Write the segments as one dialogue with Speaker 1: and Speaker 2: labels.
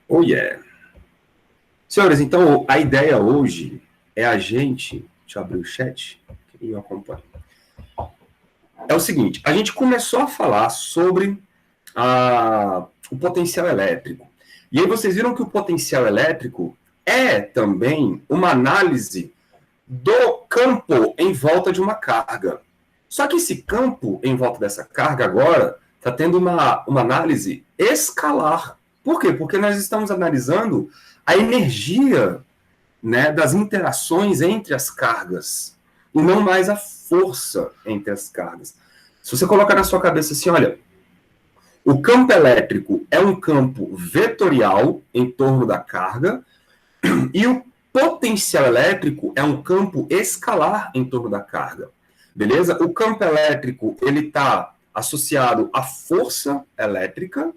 Speaker 1: Oh, yeah. Senhores, então a ideia hoje é a gente... Deixa eu abrir o chat, quem me acompanha. É o seguinte, a gente começou a falar sobre o potencial elétrico. E aí vocês viram que o potencial elétrico é também uma análise do campo em volta de uma carga. Só que esse campo em volta dessa carga agora está tendo uma análise escalar. Por quê? Porque nós estamos analisando a energia, né, das interações entre as cargas, e não mais a força entre as cargas. Se você coloca na sua cabeça assim, olha, o campo elétrico é um campo vetorial em torno da carga, e o potencial elétrico é um campo escalar em torno da carga. Beleza? O campo elétrico ele está associado à força elétrica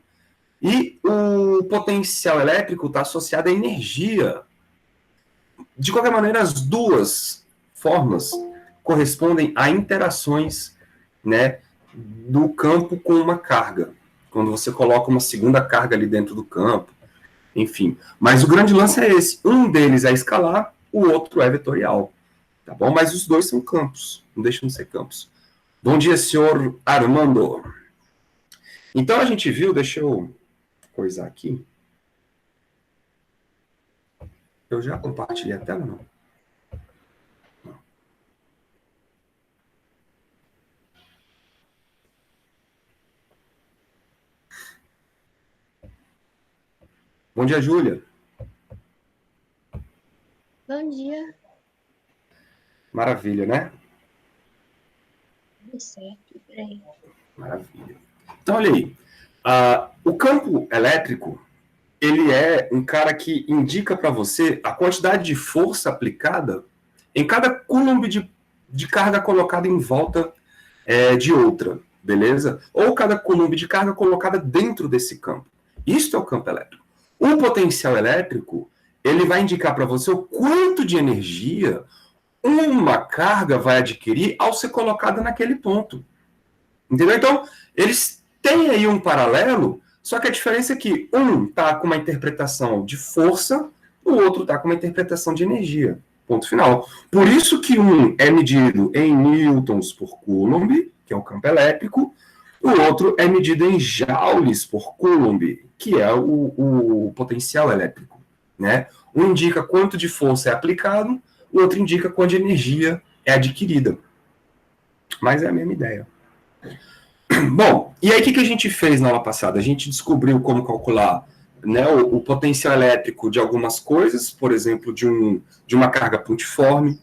Speaker 1: e o potencial elétrico está associado à energia. De qualquer maneira, as duas formas correspondem a interações, né, do campo com uma carga. Quando você coloca uma segunda carga ali dentro do campo, enfim. Mas o grande lance é esse. Um deles é escalar, o outro é vetorial. Tá bom? Mas os dois são campos. Não deixam de ser campos. Bom dia, senhor Armando. Então a gente viu, deixa eu coisar aqui. Eu já compartilhei a tela, não? Bom dia, Júlia.
Speaker 2: Bom dia.
Speaker 1: Maravilha, né?
Speaker 2: Tudo certo, peraí.
Speaker 1: Maravilha. Então, olha aí. O campo elétrico, ele é um cara que indica para você a quantidade de força aplicada em cada coulomb de carga colocada em volta de outra, beleza? Ou cada coulomb de carga colocada dentro desse campo. Isso é o campo elétrico. O potencial elétrico, ele vai indicar para você o quanto de energia uma carga vai adquirir ao ser colocada naquele ponto. Entendeu? Então, eles têm aí um paralelo, só que a diferença é que um está com uma interpretação de força, o outro está com uma interpretação de energia. Ponto final. Por isso que um é medido em newtons por coulomb, que é o campo elétrico, o outro é medido em joules por coulomb, que é o potencial elétrico. Né? Um indica quanto de força é aplicado, o outro indica quanto de energia é adquirida. Mas é a mesma ideia. Bom, e aí o que a gente fez na aula passada? A gente descobriu como calcular, né, o potencial elétrico de algumas coisas, por exemplo, de uma carga pontiforme,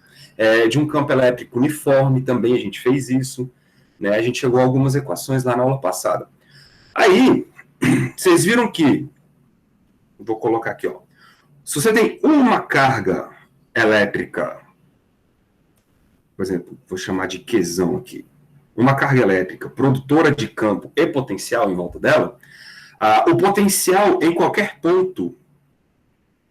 Speaker 1: de um campo elétrico uniforme, também a gente fez isso. Né, a gente chegou a algumas equações lá na aula passada. Aí, vocês viram que, vou colocar aqui, ó, se você tem uma carga elétrica, por exemplo, vou chamar de Qzão aqui, uma carga elétrica produtora de campo e potencial em volta dela, o potencial em qualquer ponto,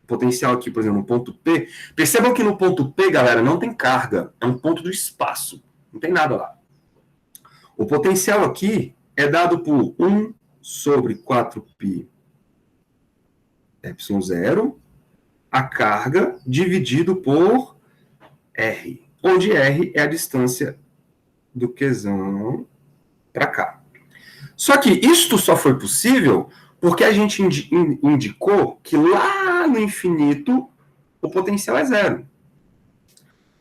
Speaker 1: potencial aqui, por exemplo, no ponto P, percebam que no ponto P, galera, não tem carga, é um ponto do espaço, não tem nada lá. O potencial aqui é dado por 1 sobre 4π ε0, a carga dividido por R, onde R é a distância do Qzão para cá. Só que isto só foi possível porque a gente indicou que lá no infinito o potencial é zero.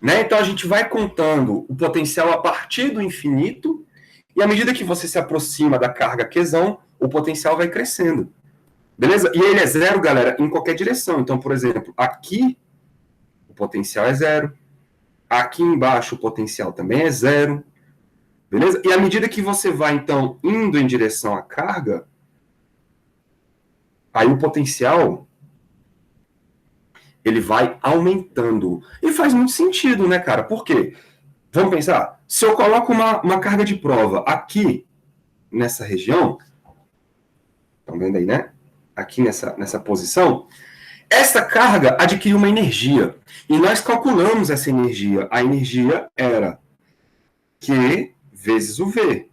Speaker 1: Né? Então a gente vai contando o potencial a partir do infinito e à medida que você se aproxima da carga Qzão, o potencial vai crescendo. Beleza? E ele é zero, galera, em qualquer direção. Então, por exemplo, aqui o potencial é zero. Aqui embaixo o potencial também é zero. Beleza? E à medida que você vai, então, indo em direção à carga, aí o potencial ele vai aumentando. E faz muito sentido, né, cara? Por quê? Vamos pensar, se eu coloco uma carga de prova aqui, nessa região, estão vendo aí, né? Aqui nessa posição, essa carga adquiriu uma energia. E nós calculamos essa energia. A energia era Q vezes o V.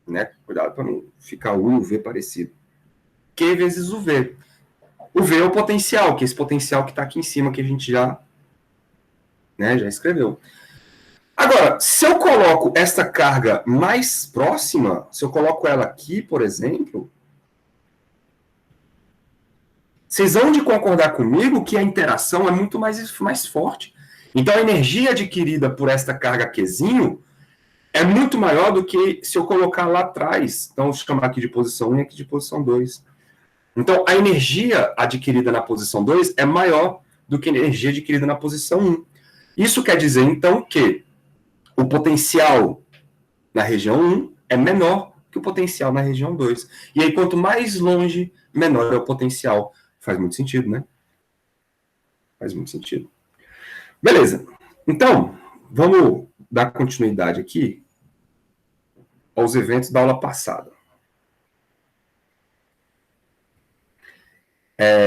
Speaker 1: Né? Cuidado para não ficar o U e o V parecido. Q vezes o V. O V é o potencial, que é esse potencial que está aqui em cima, que a gente já escreveu. Agora, se eu coloco esta carga mais próxima, se eu coloco ela aqui, por exemplo, vocês vão de concordar comigo que a interação é muito mais forte. Então, a energia adquirida por esta carga Qzinho é muito maior do que se eu colocar lá atrás. Então, vou chamar aqui de posição 1 e aqui de posição 2. Então, a energia adquirida na posição 2 é maior do que a energia adquirida na posição 1. Isso quer dizer, então, que o potencial na região 1 é menor que o potencial na região 2. E aí, quanto mais longe, menor é o potencial. Faz muito sentido, né? Faz muito sentido. Beleza. Então, vamos dar continuidade aqui aos eventos da aula passada.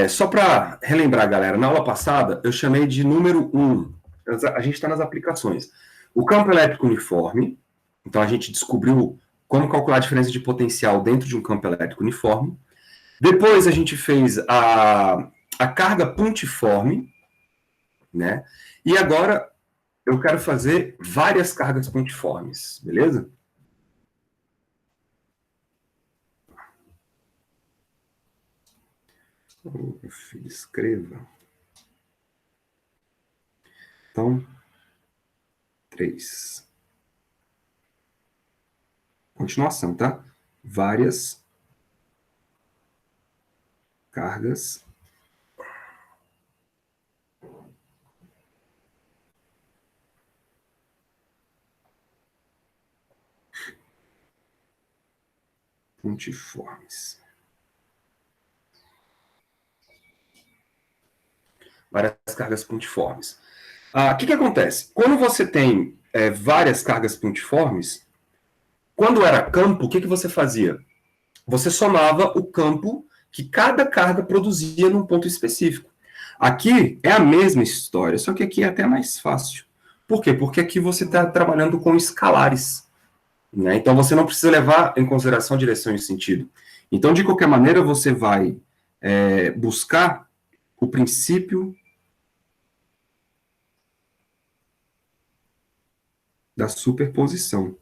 Speaker 1: Só para relembrar, galera, na aula passada eu chamei de número 1. A gente está nas aplicações. O campo elétrico uniforme. Então, a gente descobriu como calcular a diferença de potencial dentro de um campo elétrico uniforme. Depois, a gente fez a carga pontiforme, né? E agora, eu quero fazer várias cargas pontiformes, beleza? Meu filho, escreva. Então, 3. Continuação, tá? Várias cargas pontiformes. Várias cargas pontiformes. O que acontece? Quando você tem várias cargas pontiformes, quando era campo, o que você fazia? Você somava o campo que cada carga produzia num ponto específico. Aqui é a mesma história, só que aqui é até mais fácil. Por quê? Porque aqui você está trabalhando com escalares, né? Então você não precisa levar em consideração a direção e sentido. Então, de qualquer maneira, você vai buscar o princípio da superposição.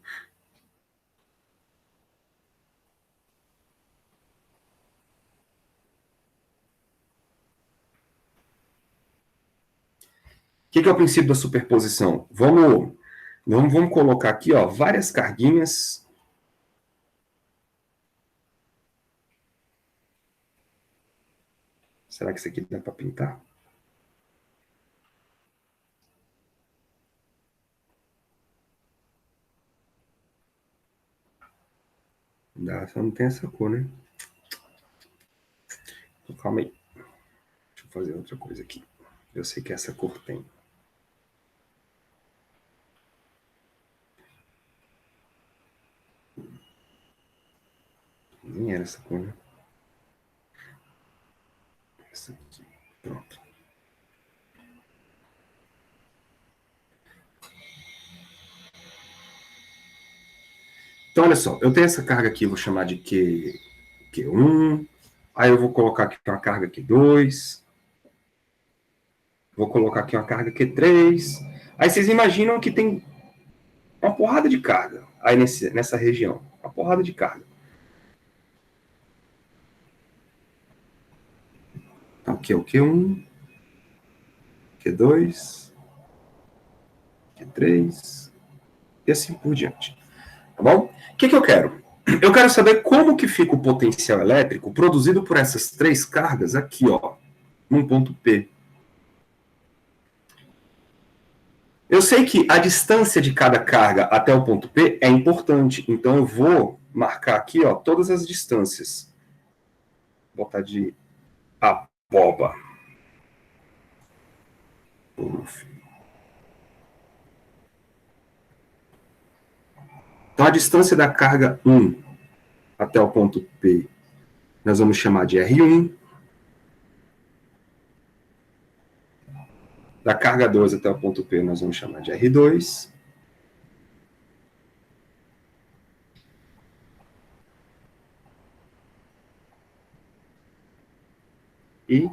Speaker 1: O que é o princípio da superposição? Vamos colocar aqui, ó, várias carguinhas. Será que isso aqui dá para pintar? Dá, só não tem essa cor, né? Então, calma aí. Deixa eu fazer outra coisa aqui. Eu sei que essa cor tem. Nem era essa cor, né? Essa aqui. Pronto. Então, olha só. Eu tenho essa carga aqui, vou chamar de Q1. Aí eu vou colocar aqui uma carga Q2. Vou colocar aqui uma carga Q3. Aí vocês imaginam que tem uma porrada de carga aí nessa região. Uma porrada de carga. Então, aqui é o Q1, Q2, Q3 e assim por diante. Tá bom? O que eu quero? Eu quero saber como que fica o potencial elétrico produzido por essas três cargas aqui, ó, num ponto P. Eu sei que a distância de cada carga até o ponto P é importante, então eu vou marcar aqui, ó, todas as distâncias. Vou botar de aboba. Então a distância da carga 1 até o ponto P, nós vamos chamar de R1. Da carga 2 até o ponto P, nós vamos chamar de R2. e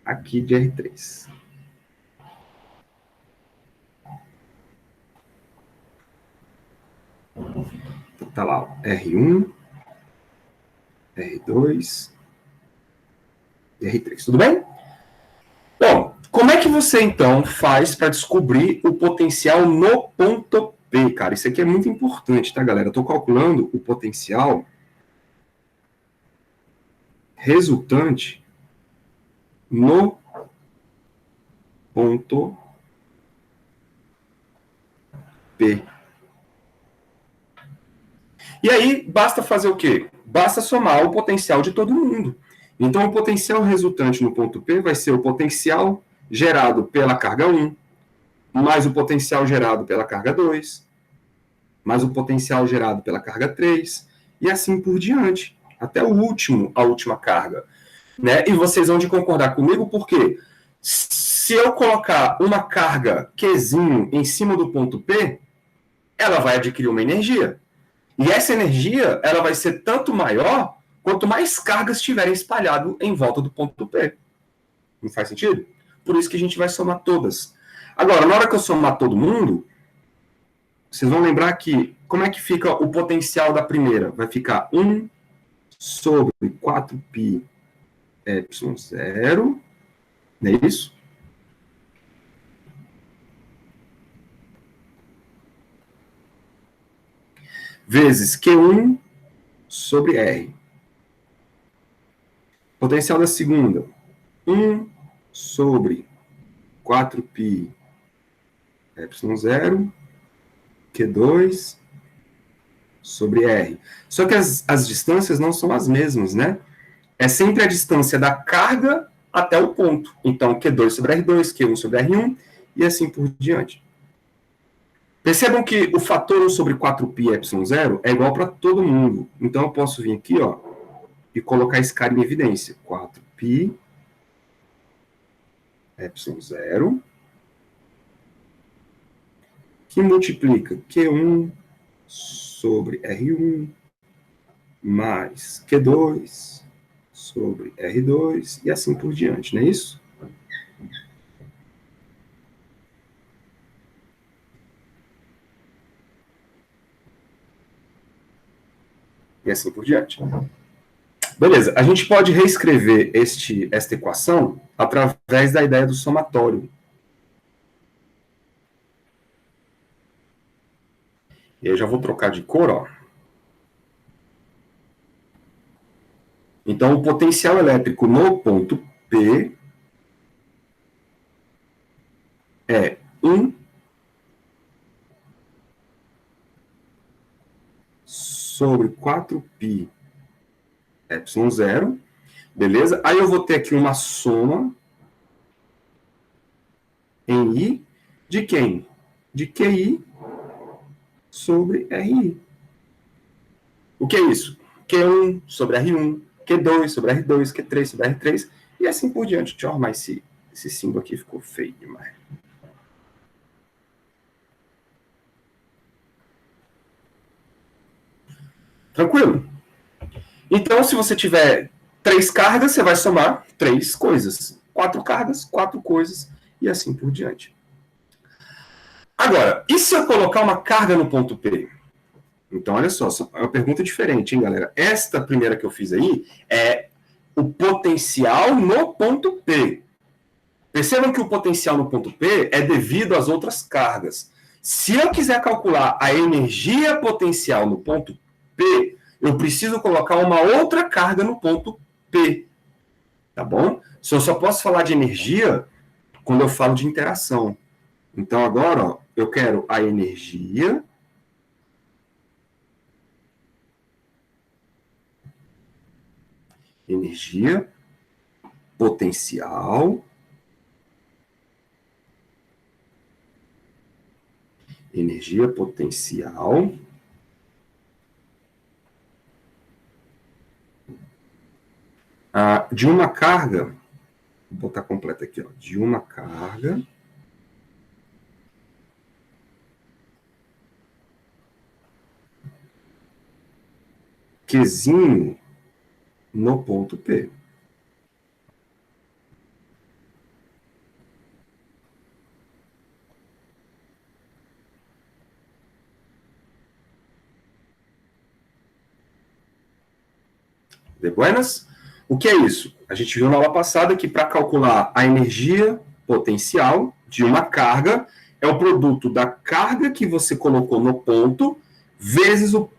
Speaker 1: aqui de R3. Então, tá lá, ó, R1, R2 e R3. Tudo bem? Bom, como é que você, então, faz para descobrir o potencial no ponto P, cara? Isso aqui é muito importante, tá, galera? Eu estou calculando o potencial resultante no ponto P. E aí, basta fazer o quê? Basta somar o potencial de todo mundo. Então, o potencial resultante no ponto P vai ser o potencial gerado pela carga 1, mais o potencial gerado pela carga 2, mais o potencial gerado pela carga 3, e assim por diante, até a última carga. Né? E vocês vão de concordar comigo, porque se eu colocar uma carga Qzinho em cima do ponto P, ela vai adquirir uma energia. E essa energia ela vai ser tanto maior quanto mais cargas estiverem espalhado em volta do ponto P. Não faz sentido? Por isso que a gente vai somar todas. Agora, na hora que eu somar todo mundo, vocês vão lembrar que como é que fica o potencial da primeira? Vai ficar 1 sobre 4π ε0, não é isso? Vezes Q1 sobre R. Potencial da segunda, 1 sobre 4π ε0, Q2 sobre R. Só que as distâncias não são as mesmas, né? É sempre a distância da carga até o ponto. Então, Q2 sobre R2, Q1 sobre R1, e assim por diante. Percebam que o fator 1 sobre 4π ε0 é igual para todo mundo. Então, eu posso vir aqui, ó, e colocar esse cara em evidência. 4π ε0, que multiplica Q1 sobre R1 mais Q2 sobre R2 e assim por diante, não é isso? E assim por diante. Beleza, a gente pode reescrever esta equação através da ideia do somatório. E eu já vou trocar de cor, ó. Então, o potencial elétrico no ponto P é 1 sobre 4π ε0, beleza? Aí eu vou ter aqui uma soma em I de quem? De QI sobre RI. O que é isso? Q1 sobre R1, Q2 sobre R2, Q3 sobre R3, e assim por diante. Deixa eu arrumar esse símbolo aqui, ficou feio demais. Tranquilo? Então, se você tiver 3 cargas, você vai somar 3 coisas. 4 cargas, 4 coisas, e assim por diante. Agora, e se eu colocar uma carga no ponto P? Então, olha só, é uma pergunta diferente, hein, galera? Esta primeira que eu fiz aí é o potencial no ponto P. Percebam que o potencial no ponto P é devido às outras cargas. Se eu quiser calcular a energia potencial no ponto P, eu preciso colocar uma outra carga no ponto P. Tá bom? Eu só posso falar de energia quando eu falo de interação. Então, agora, ó, eu quero a energia potencial, energia potencial de uma carga, vou botar completa aqui, ó, de uma carga Qzinho no ponto P. De buenas? O que é isso? A gente viu na aula passada que para calcular a energia potencial de uma carga é o produto da carga que você colocou no ponto vezes o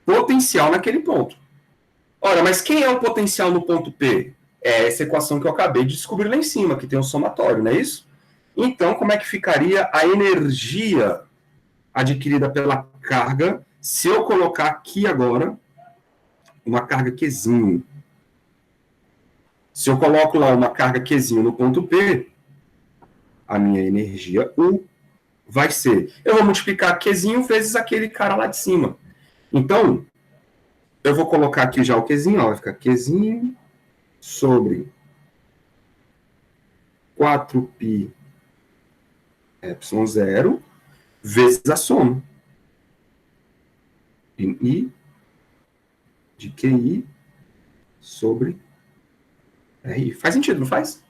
Speaker 1: potencial naquele ponto. Ora, mas quem é o potencial no ponto P? É essa equação que eu acabei de descobrir lá em cima, que tem um somatório, não é isso? Então, como é que ficaria a energia adquirida pela carga se eu colocar aqui agora uma carga Qzinho? Se eu coloco lá uma carga Qzinho no ponto P, a minha energia U vai ser... Eu vou multiplicar Qzinho vezes aquele cara lá de cima. Então, eu vou colocar aqui já o Qzinho, ó, vai ficar Qzinho sobre 4π ε0 vezes a soma em I de QI sobre RI. Faz sentido, não faz?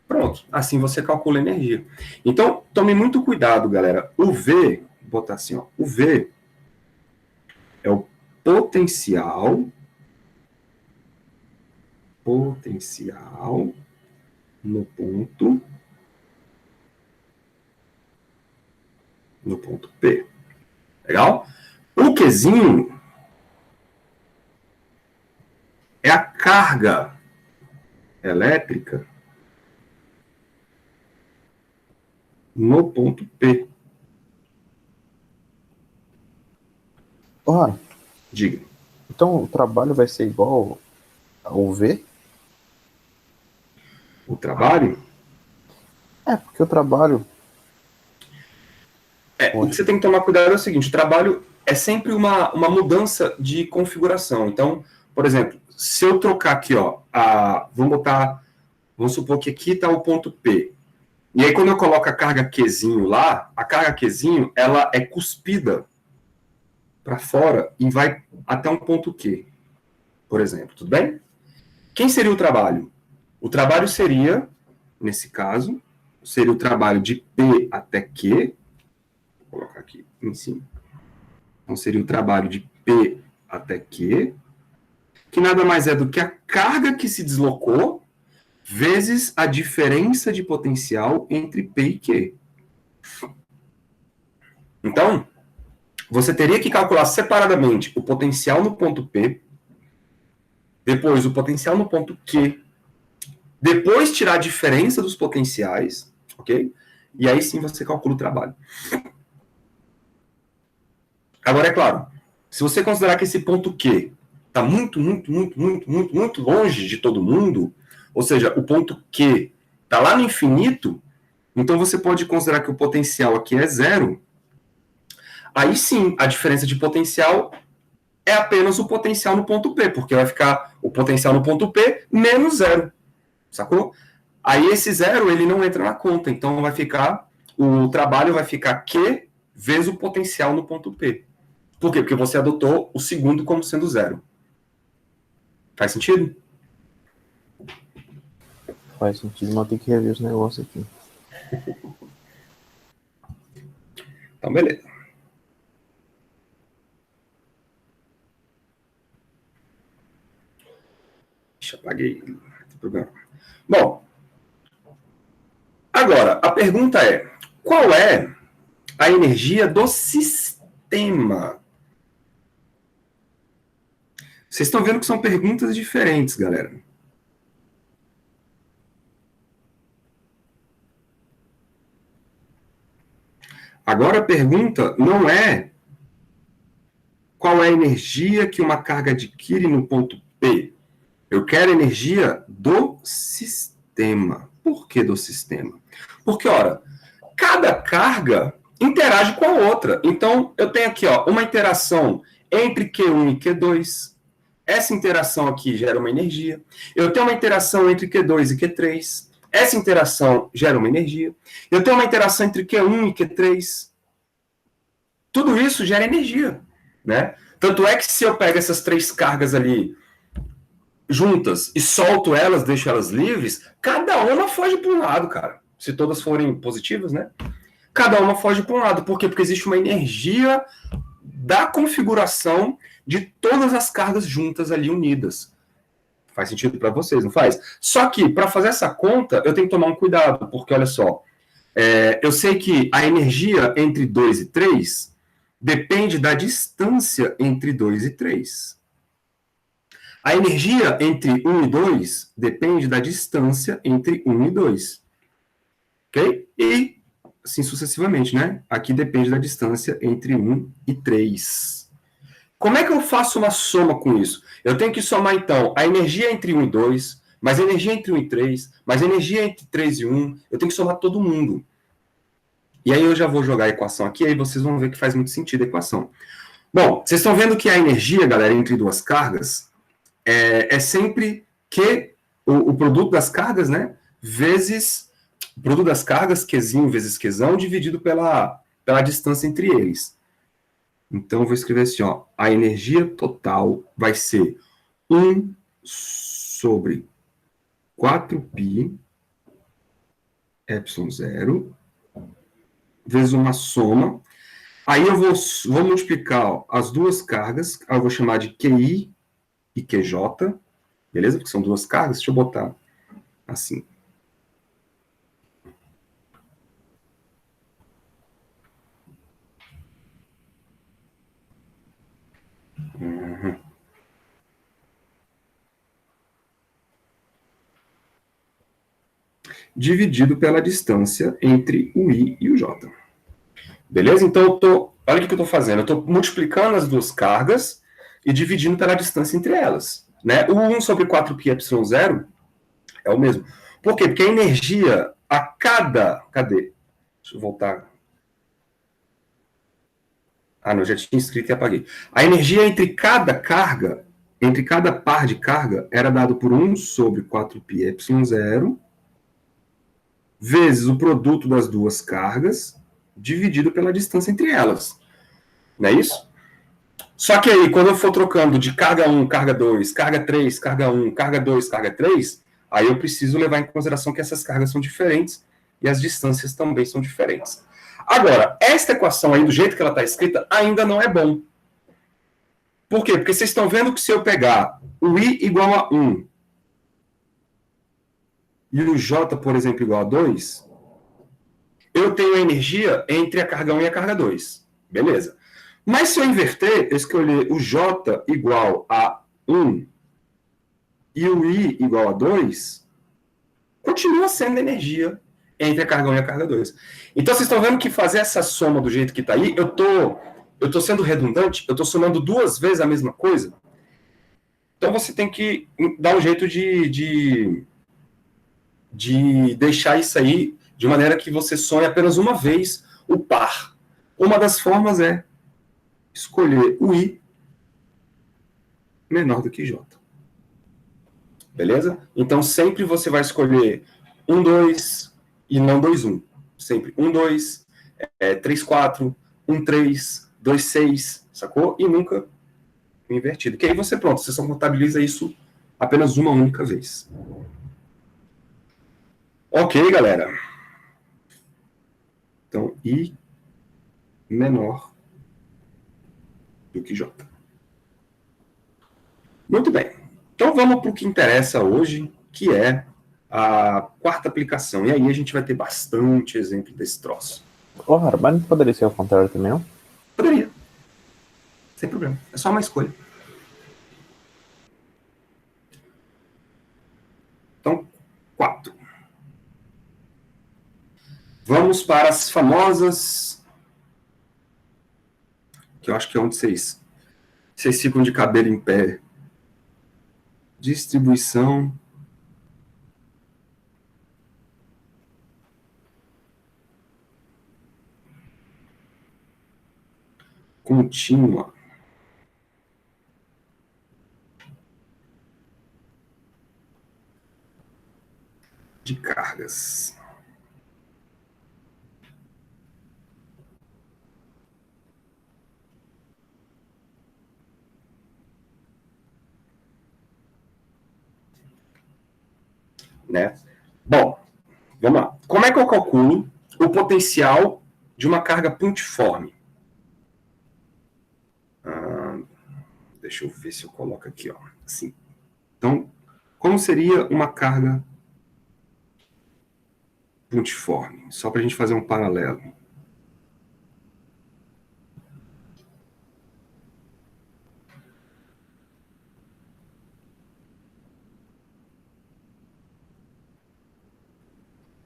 Speaker 1: Pronto, assim você calcula a energia. Então, tome muito cuidado, galera. O V, vou botar assim, ó, o V é o potencial no ponto P. Legal? O Qzinho é a carga elétrica no ponto P.
Speaker 3: Ora,
Speaker 1: Diga.
Speaker 3: então o trabalho vai ser igual ao V?
Speaker 1: O trabalho?
Speaker 3: Porque o trabalho...
Speaker 1: O que você tem que tomar cuidado é o seguinte, o trabalho é sempre uma mudança de configuração. Então, por exemplo, se eu trocar aqui, ó, vamos supor que aqui está o ponto P. E aí, quando eu coloco a carga Qzinho lá, a carga Qzinho, ela é cuspida para fora e vai até um ponto Q, por exemplo. Tudo bem? Quem seria o trabalho? O trabalho seria, nesse caso, seria o trabalho de P até Q. Vou colocar aqui em cima. Então, seria o trabalho de P até Q, que nada mais é do que a carga que se deslocou vezes a diferença de potencial entre P e Q. Então, você teria que calcular separadamente o potencial no ponto P, depois o potencial no ponto Q, depois tirar a diferença dos potenciais, ok? E aí sim você calcula o trabalho. Agora, é claro, se você considerar que esse ponto Q está muito longe de todo mundo, ou seja, o ponto Q está lá no infinito, então você pode considerar que o potencial aqui é zero. Aí sim, a diferença de potencial é apenas o potencial no ponto P, porque vai ficar o potencial no ponto P menos zero, sacou? Aí esse zero, ele não entra na conta, então vai ficar, o trabalho vai ficar Q vezes o potencial no ponto P. Por quê? Porque você adotou o segundo como sendo zero. Faz sentido?
Speaker 3: Faz sentido, mas tem que rever os negócios aqui.
Speaker 1: Então, beleza. Deixa eu apaguei. Não tem problema. Bom, agora, a pergunta é, qual é a energia do sistema? Vocês estão vendo que são perguntas diferentes, galera. Agora a pergunta não é qual é a energia que uma carga adquire no ponto P. Eu quero a energia do sistema. Por que do sistema? Porque, ora, cada carga interage com a outra. Então, eu tenho aqui ó, uma interação entre Q1 e Q2. Essa interação aqui gera uma energia. Eu tenho uma interação entre Q2 e Q3. Essa interação gera uma energia. Eu tenho uma interação entre Q1 e Q3. Tudo isso gera energia, né? Tanto é que se eu pego essas três cargas ali juntas e solto elas, deixo elas livres, cada uma foge para um lado, cara. Se todas forem positivas, né? Cada uma foge para um lado. Por quê? Porque existe uma energia da configuração de todas as cargas juntas ali unidas. Faz sentido para vocês, não faz? Só que, para fazer essa conta, eu tenho que tomar um cuidado, porque, olha só, eu sei que a energia entre 2 e 3 depende da distância entre 2 e 3. A energia entre 1 e 2 depende da distância entre 1 e 2. Ok? E assim sucessivamente, né? Aqui depende da distância entre 1 e 3. Como é que eu faço uma soma com isso? Eu tenho que somar, então, a energia entre 1 e 2, mais a energia entre 1 e 3, mais a energia entre 3 e 1. Eu tenho que somar todo mundo. E aí eu já vou jogar a equação aqui, aí vocês vão ver que faz muito sentido a equação. Bom, vocês estão vendo que a energia, galera, entre duas cargas é sempre que o produto das cargas, né, vezes o produto das cargas, Qzinho vezes Qzão, dividido pela distância entre eles. Então, eu vou escrever assim, ó, a energia total vai ser 1 sobre 4π ε0 vezes uma soma. Aí eu vou multiplicar ó, as duas cargas, eu vou chamar de QI e QJ, beleza? Porque são duas cargas, deixa eu botar assim. Dividido pela distância entre o I e o J. Beleza? Então, olha o que eu estou fazendo. Eu estou multiplicando as duas cargas e dividindo pela distância entre elas. Né? O 1 sobre 4π ε0 é o mesmo. Por quê? Porque a energia a cada... Cadê? Deixa eu voltar. Ah, não, já tinha escrito e apaguei. A energia entre cada carga, entre cada par de carga, era dado por 1 sobre 4π ε0 vezes o produto das duas cargas dividido pela distância entre elas. Não é isso? Só que aí, quando eu for trocando de carga 1, carga 2, carga 3, carga 1, carga 2, carga 3, aí eu preciso levar em consideração que essas cargas são diferentes e as distâncias também são diferentes. Agora, esta equação aí, do jeito que ela está escrita, ainda não é bom. Por quê? Porque vocês estão vendo que se eu pegar o I igual a 1 e o J, por exemplo, igual a 2, eu tenho a energia entre a carga 1 e a carga 2. Beleza. Mas se eu inverter, eu escolher o J igual a 1 e o I igual a 2, continua sendo energia entre a carga 1 e a carga 2. Então, vocês estão vendo que fazer essa soma do jeito que está aí, eu tô sendo redundante, eu estou somando duas vezes a mesma coisa. Então, você tem que dar um jeito de deixar isso aí de maneira que você some apenas uma vez o par. Uma das formas é escolher o I menor do que J. Beleza? Então, sempre você vai escolher 1, 2 e não 2, 1. Sempre 1, 2, 3, 4, 1, 3, 2, 6, sacou? E nunca invertido. Que aí você, pronto, você só contabiliza isso apenas uma única vez. Ok, galera. Então, I menor do que J. Muito bem. Então, vamos para o que interessa hoje, que é a quarta aplicação. E aí a gente vai ter bastante exemplo desse troço.
Speaker 3: Ô, mas não poderia ser ao contrário também, não?
Speaker 1: Poderia. Sem problema. É só uma escolha. Então, 4. Vamos para as famosas... Que eu acho que é onde vocês ficam de cabelo em pé. Distribuição... contínua. De cargas. Né? Bom, vamos lá. Como é que eu calculo o potencial de uma carga pontiforme? Deixa eu ver se eu coloco aqui, ó. Assim. Então, como seria uma carga pontiforme? Só para a gente fazer um paralelo.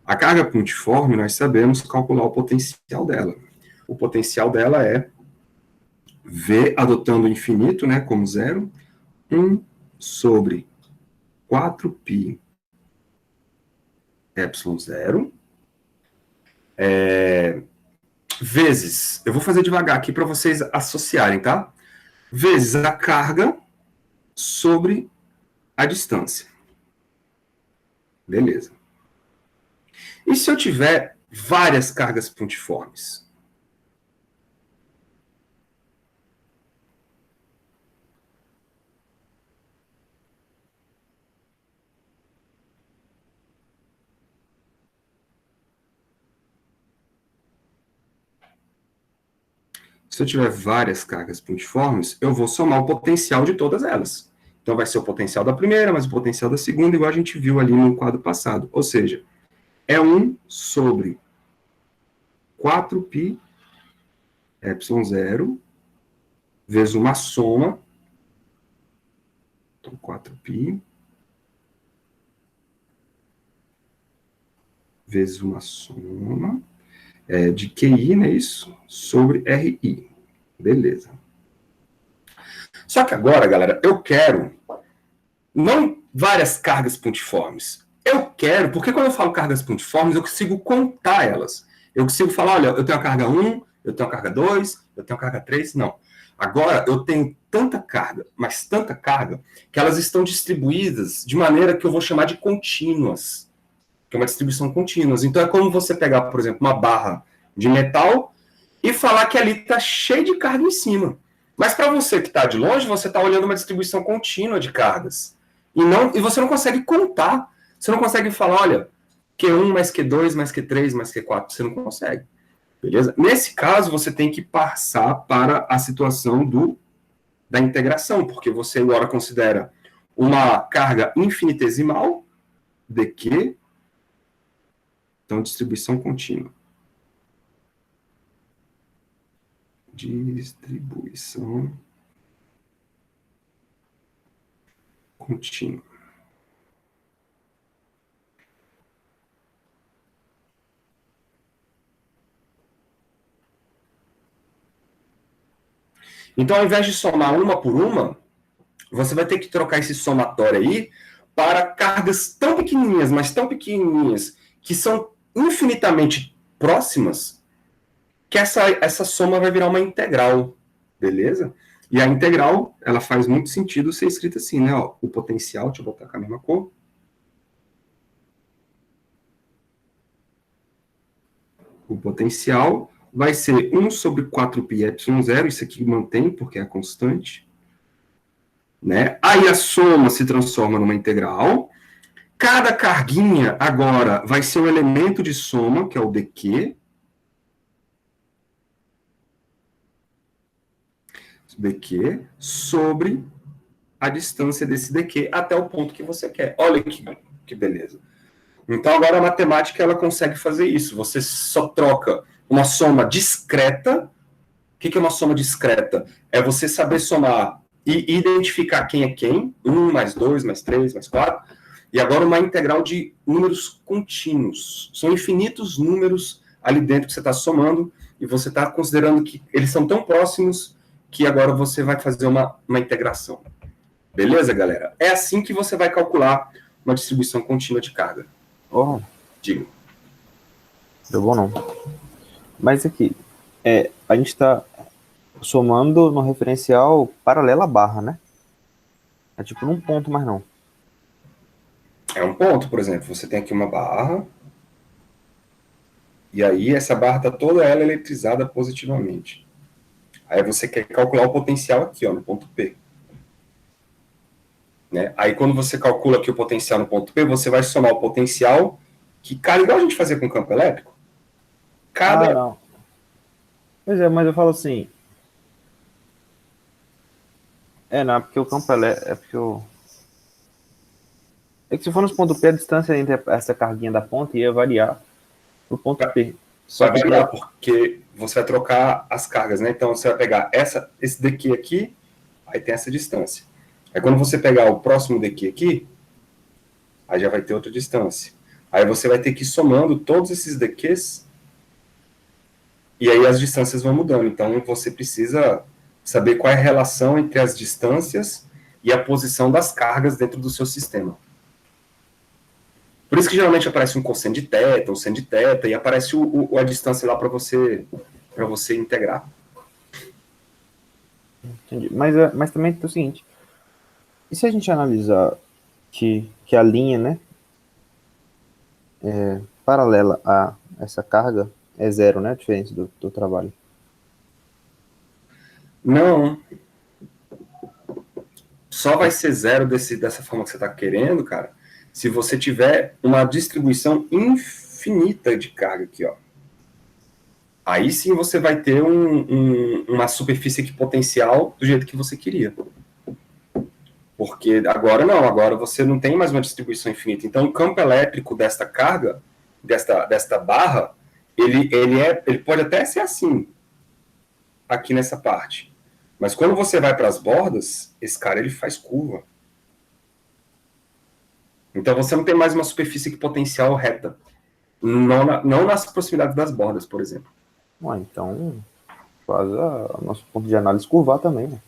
Speaker 1: A carga pontiforme, nós sabemos calcular o potencial dela. O potencial dela é V, adotando o infinito, né, como zero, 1 sobre 4π epsilon zero, vezes, eu vou fazer devagar aqui para vocês associarem, tá? Vezes a carga sobre a distância. Beleza. E se eu tiver várias cargas pontiformes? Se eu tiver várias cargas pontiformes, eu vou somar o potencial de todas elas. Então vai ser o potencial da primeira, mais o potencial da segunda, igual a gente viu ali no quadro passado. Ou seja, é 1 sobre 4π epsilon zero vezes uma soma. Então, 4π vezes uma soma de QI, não é isso? Sobre RI. Beleza. Só que agora, galera, eu quero não várias cargas pontiformes. Eu quero, porque quando eu falo cargas pontiformes, eu consigo contar elas. Eu consigo falar, olha, eu tenho a carga 1, eu tenho a carga 2, eu tenho a carga 3, não. Agora, eu tenho tanta carga, mas tanta carga, que elas estão distribuídas de maneira que eu vou chamar de contínuas, que é uma distribuição contínua. Então, é como você pegar, por exemplo, uma barra de metal e falar que ali está cheio de carga em cima. Mas para você que está de longe, você está olhando uma distribuição contínua de cargas. E você não consegue contar. Você não consegue falar, olha, Q1 mais Q2 mais Q3 mais Q4. Você não consegue. Beleza? Nesse caso, você tem que passar para a situação da integração, porque você agora considera uma carga infinitesimal, dq, então distribuição contínua. Distribuição contínua. Então, ao invés de somar uma por uma, você vai ter que trocar esse somatório aí para cargas tão pequenininhas, mas tão pequenininhas, que são infinitamente próximas, que essa soma vai virar uma integral, beleza? E a integral, ela faz muito sentido ser escrita assim, né? Ó, o potencial, deixa eu botar com a mesma cor. O potencial vai ser 1 sobre 4π epsilon zero, isso aqui mantém, porque é constante. Né? Aí a soma se transforma numa integral. Cada carguinha agora vai ser um elemento de soma, que é o dq. dq sobre a distância desse dq até o ponto que você quer. Olha que beleza. Então agora a matemática ela consegue fazer isso. Você só troca uma soma discreta. O que é uma soma discreta? É você saber somar e identificar quem é quem, 1 mais 2 mais 3 mais 4, e agora uma integral de números contínuos. São infinitos números ali dentro que você está somando, e você está considerando que eles são tão próximos que agora você vai fazer uma integração. Beleza, galera? É assim que você vai calcular uma distribuição contínua de carga.
Speaker 3: Oh,
Speaker 1: Diga.
Speaker 3: deu bom não. Mas aqui, a gente está somando no referencial paralelo à barra, né? É tipo num ponto, mas não.
Speaker 1: É um ponto, por exemplo. Você tem aqui uma barra, e aí essa barra está toda ela eletrizada positivamente. Aí você quer calcular o potencial aqui, ó, no ponto P. Né? Aí quando você calcula aqui o potencial no ponto P, você vai somar o potencial que, cara, igual a gente fazia com o campo elétrico.
Speaker 3: Ah, não. Pois é, mas eu falo assim, Não, porque o campo é porque É que se for nos pontos P, a distância entre essa carguinha da ponta ia variar pro ponto P. Só
Speaker 1: Vai
Speaker 3: que
Speaker 1: variar, porque você vai trocar as cargas, né? Então, você vai pegar esse daqui aqui, aí tem essa distância. Aí, quando você pegar o próximo daqui aqui, aí já vai ter outra distância. Aí você vai ter que ir somando todos esses daqs, e aí as distâncias vão mudando. Então, você precisa saber qual é a relação entre as distâncias e a posição das cargas dentro do seu sistema. Por isso que geralmente aparece um cosseno de teta, um seno de teta, e aparece a distância lá para você integrar.
Speaker 3: Entendi. Mas também tem o seguinte, e se a gente analisar que a linha, né, paralela a essa carga é zero, né, a diferença do trabalho?
Speaker 1: Não, só vai ser zero dessa forma que você está querendo, cara, se você tiver uma distribuição infinita de carga aqui, ó. Aí sim você vai ter uma superfície equipotencial do jeito que você queria. Porque agora não, agora você não tem mais uma distribuição infinita. Então o campo elétrico desta carga, desta barra, ele pode até ser assim, aqui nessa parte. Mas quando você vai para as bordas, esse cara ele faz curva. Então você não tem mais uma superfície equipotencial reta. Não nas proximidades das bordas, por exemplo.
Speaker 3: Então faz o nosso ponto de análise curvar também, né?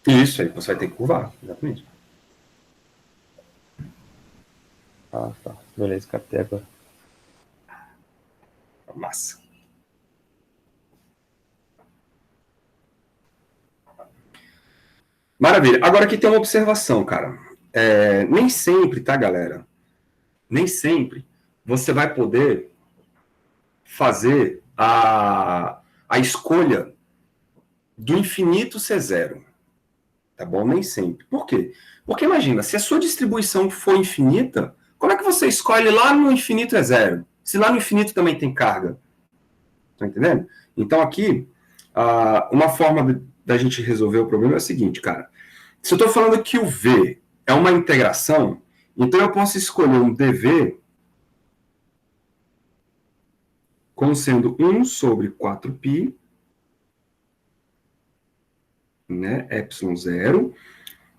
Speaker 1: Isso aí, você vai ter que curvar, exatamente.
Speaker 3: Tá. Beleza, captei agora.
Speaker 1: Massa. Maravilha. Agora aqui tem uma observação, cara. Nem sempre, tá, galera? Nem sempre você vai poder fazer a escolha do infinito ser zero. Tá bom? Nem sempre. Por quê? Porque imagina, se a sua distribuição for infinita, como é que você escolhe lá no infinito é zero? Se lá no infinito também tem carga. Tá entendendo? Então aqui, uma forma da gente resolver o problema é o seguinte, cara. Se eu estou falando que o V é uma integração, então eu posso escolher um dV como sendo 1 sobre 4π, né, ε0,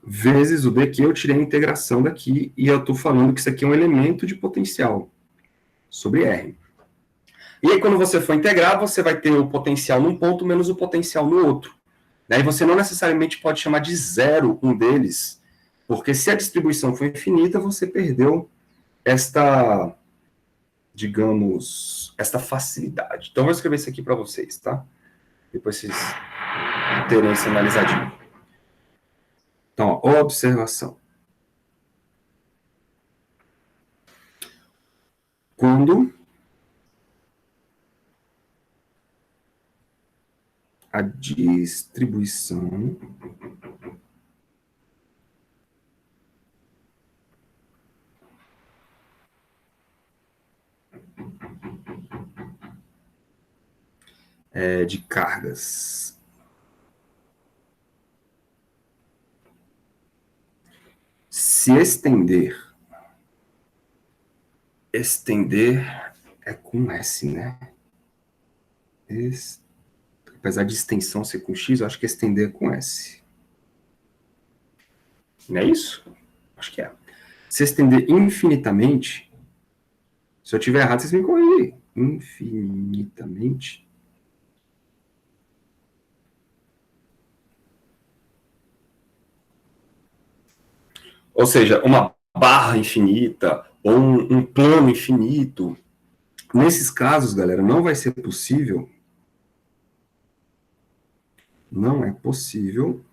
Speaker 1: vezes o daqui, eu tirei a integração daqui, e eu estou falando que isso aqui é um elemento de potencial, sobre R. E aí, quando você for integrar, você vai ter o potencial num ponto menos o potencial no outro. Daí você não necessariamente pode chamar de zero um deles, porque se a distribuição for infinita, você perdeu esta, digamos, esta facilidade. Então, eu vou escrever isso aqui para vocês, tá? Depois vocês terem isso analisadinho. Então, ó, observação. Quando a distribuição de cargas se estender é com S, né? Apesar de extensão ser com X, eu acho que estender é com S. Não é isso? Acho que é. Se estender infinitamente, se eu tiver errado, vocês me corrigem. Infinitamente. Ou seja, uma barra infinita ou um plano infinito. Nesses casos, galera, não vai ser possível. Não é possível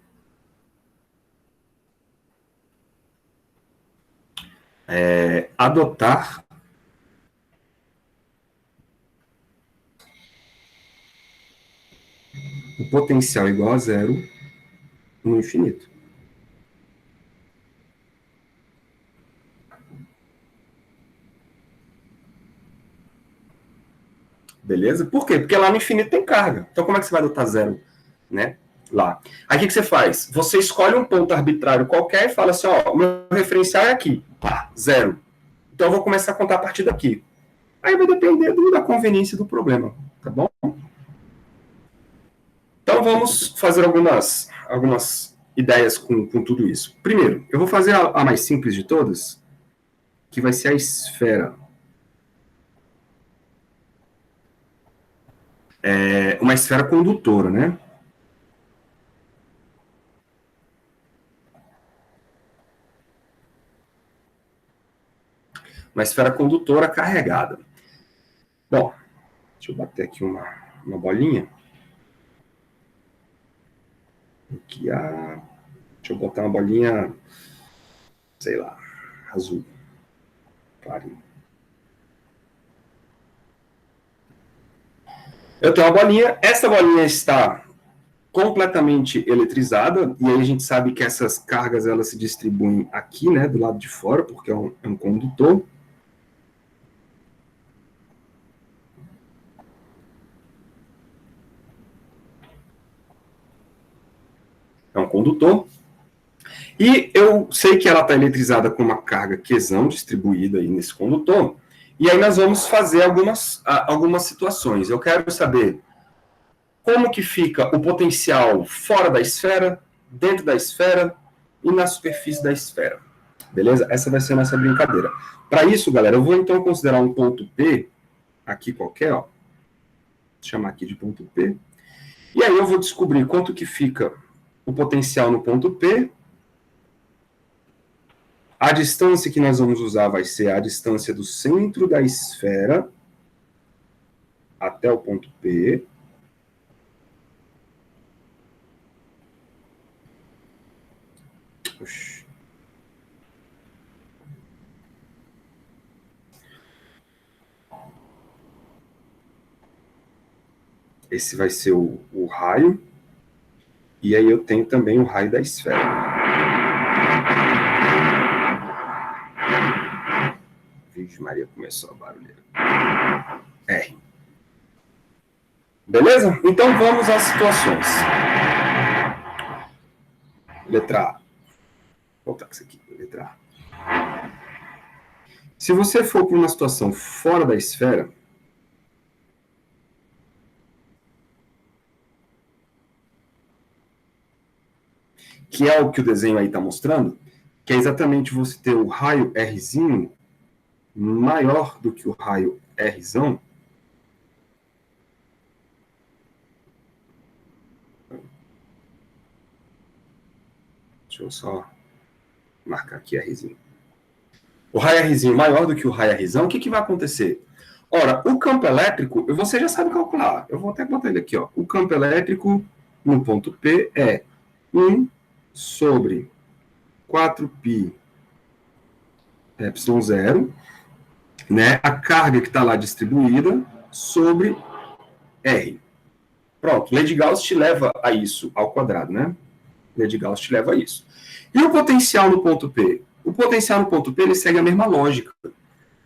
Speaker 1: adotar o potencial igual a zero no infinito. Beleza? Por quê? Porque lá no infinito tem carga. Então, como é que você vai adotar zero? Né? lá. Aí o que você faz? Você escolhe um ponto arbitrário qualquer e fala assim, ó, o meu referencial é aqui, pá, 0. Então eu vou começar a contar a partir daqui. Aí vai depender da conveniência do problema, tá bom? Então vamos fazer algumas ideias com tudo isso. Primeiro, eu vou fazer a mais simples de todas, que vai ser a esfera. É uma esfera condutora, né? Uma esfera condutora carregada. Bom, deixa eu bater aqui uma bolinha. Aqui, deixa eu botar uma bolinha, sei lá, azul. Clarinho. Eu tenho uma bolinha, essa bolinha está completamente eletrizada, e aí a gente sabe que essas cargas elas se distribuem aqui, né, do lado de fora, porque é um condutor. É um condutor. E eu sei que ela está eletrizada com uma carga Qzão distribuída aí nesse condutor. E aí nós vamos fazer algumas situações. Eu quero saber como que fica o potencial fora da esfera, dentro da esfera e na superfície da esfera. Beleza? Essa vai ser a nossa brincadeira. Para isso, galera, eu vou então considerar um ponto P, aqui qualquer, ó. Vou chamar aqui de ponto P. E aí eu vou descobrir quanto que fica o potencial no ponto P. A distância que nós vamos usar vai ser a distância do centro da esfera até o ponto P. Oxi. Esse vai ser o raio. E aí eu tenho também o raio da esfera. Virgem Maria, começou a barulheira. R. Beleza? Então vamos às situações. Letra A. Vou botar isso aqui, letra A. Se você for para uma situação fora da esfera, que é o que o desenho aí está mostrando, que é exatamente você ter o raio Rzinho maior do que o raio Rzão. Deixa eu só marcar aqui Rzinho. O raio Rzinho maior do que o raio Rzão, o que vai acontecer? Ora, o campo elétrico, você já sabe calcular. Eu vou até botar ele aqui, ó. O campo elétrico no ponto P é 1 sobre 4π ε0, né? A carga que está lá distribuída sobre R. Pronto, lei de Gauss te leva a isso ao quadrado, né? Lei de Gauss te leva a isso. E o potencial no ponto P? O potencial no ponto P ele segue a mesma lógica,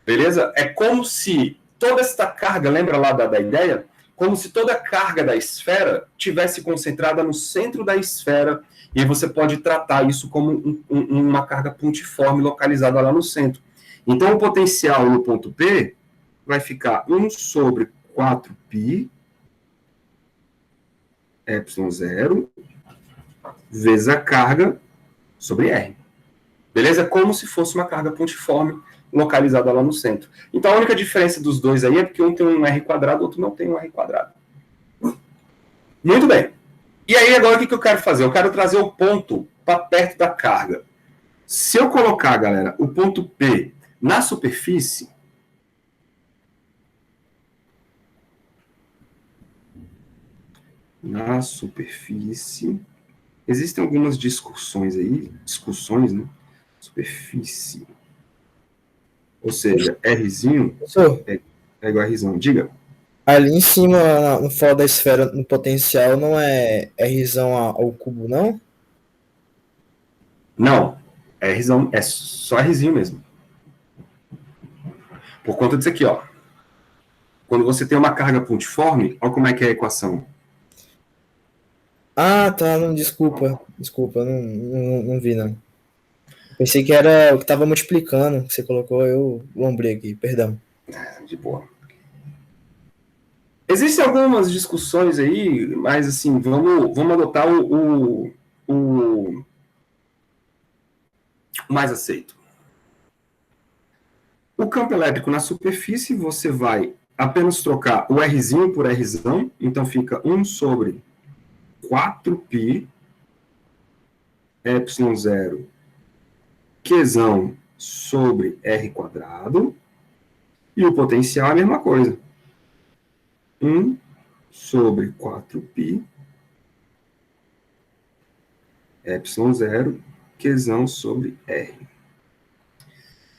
Speaker 1: beleza? É como se toda esta carga, lembra lá da ideia? Como se toda a carga da esfera tivesse concentrada no centro da esfera, e aí você pode tratar isso como uma carga pontiforme localizada lá no centro. Então, o potencial no ponto P vai ficar 1 sobre 4π ε0 vezes a carga sobre R. Beleza? Como se fosse uma carga pontiforme localizada lá no centro. Então, a única diferença dos dois aí é porque um tem um R quadrado, o outro não tem um R quadrado. Muito bem. E aí, agora, o que eu quero fazer? Eu quero trazer o ponto para perto da carga. Se eu colocar, galera, o ponto P na superfície, existem algumas discussões aí, né? Superfície. Ou seja, Rzinho é igual a Rzão. Diga.
Speaker 4: Ali em cima, no fora da esfera, no potencial, não é Rzão ao cubo, não?
Speaker 1: Não. Rzão é só Rzinho mesmo. Por conta disso aqui, ó. Quando você tem uma carga pontiforme, olha como é que é a equação.
Speaker 4: Ah, tá, não, desculpa, não vi, não. Pensei que era o que tava multiplicando, que você colocou, eu lombrei aqui, perdão.
Speaker 1: De boa. Existem algumas discussões aí, mas assim, vamos adotar o mais aceito. O campo elétrico na superfície, você vai apenas trocar o Rzinho por Rzão, então fica 1 sobre 4π ε0 Qzão sobre R quadrado, e o potencial é a mesma coisa. 1 sobre 4π ε0 Qzão sobre R.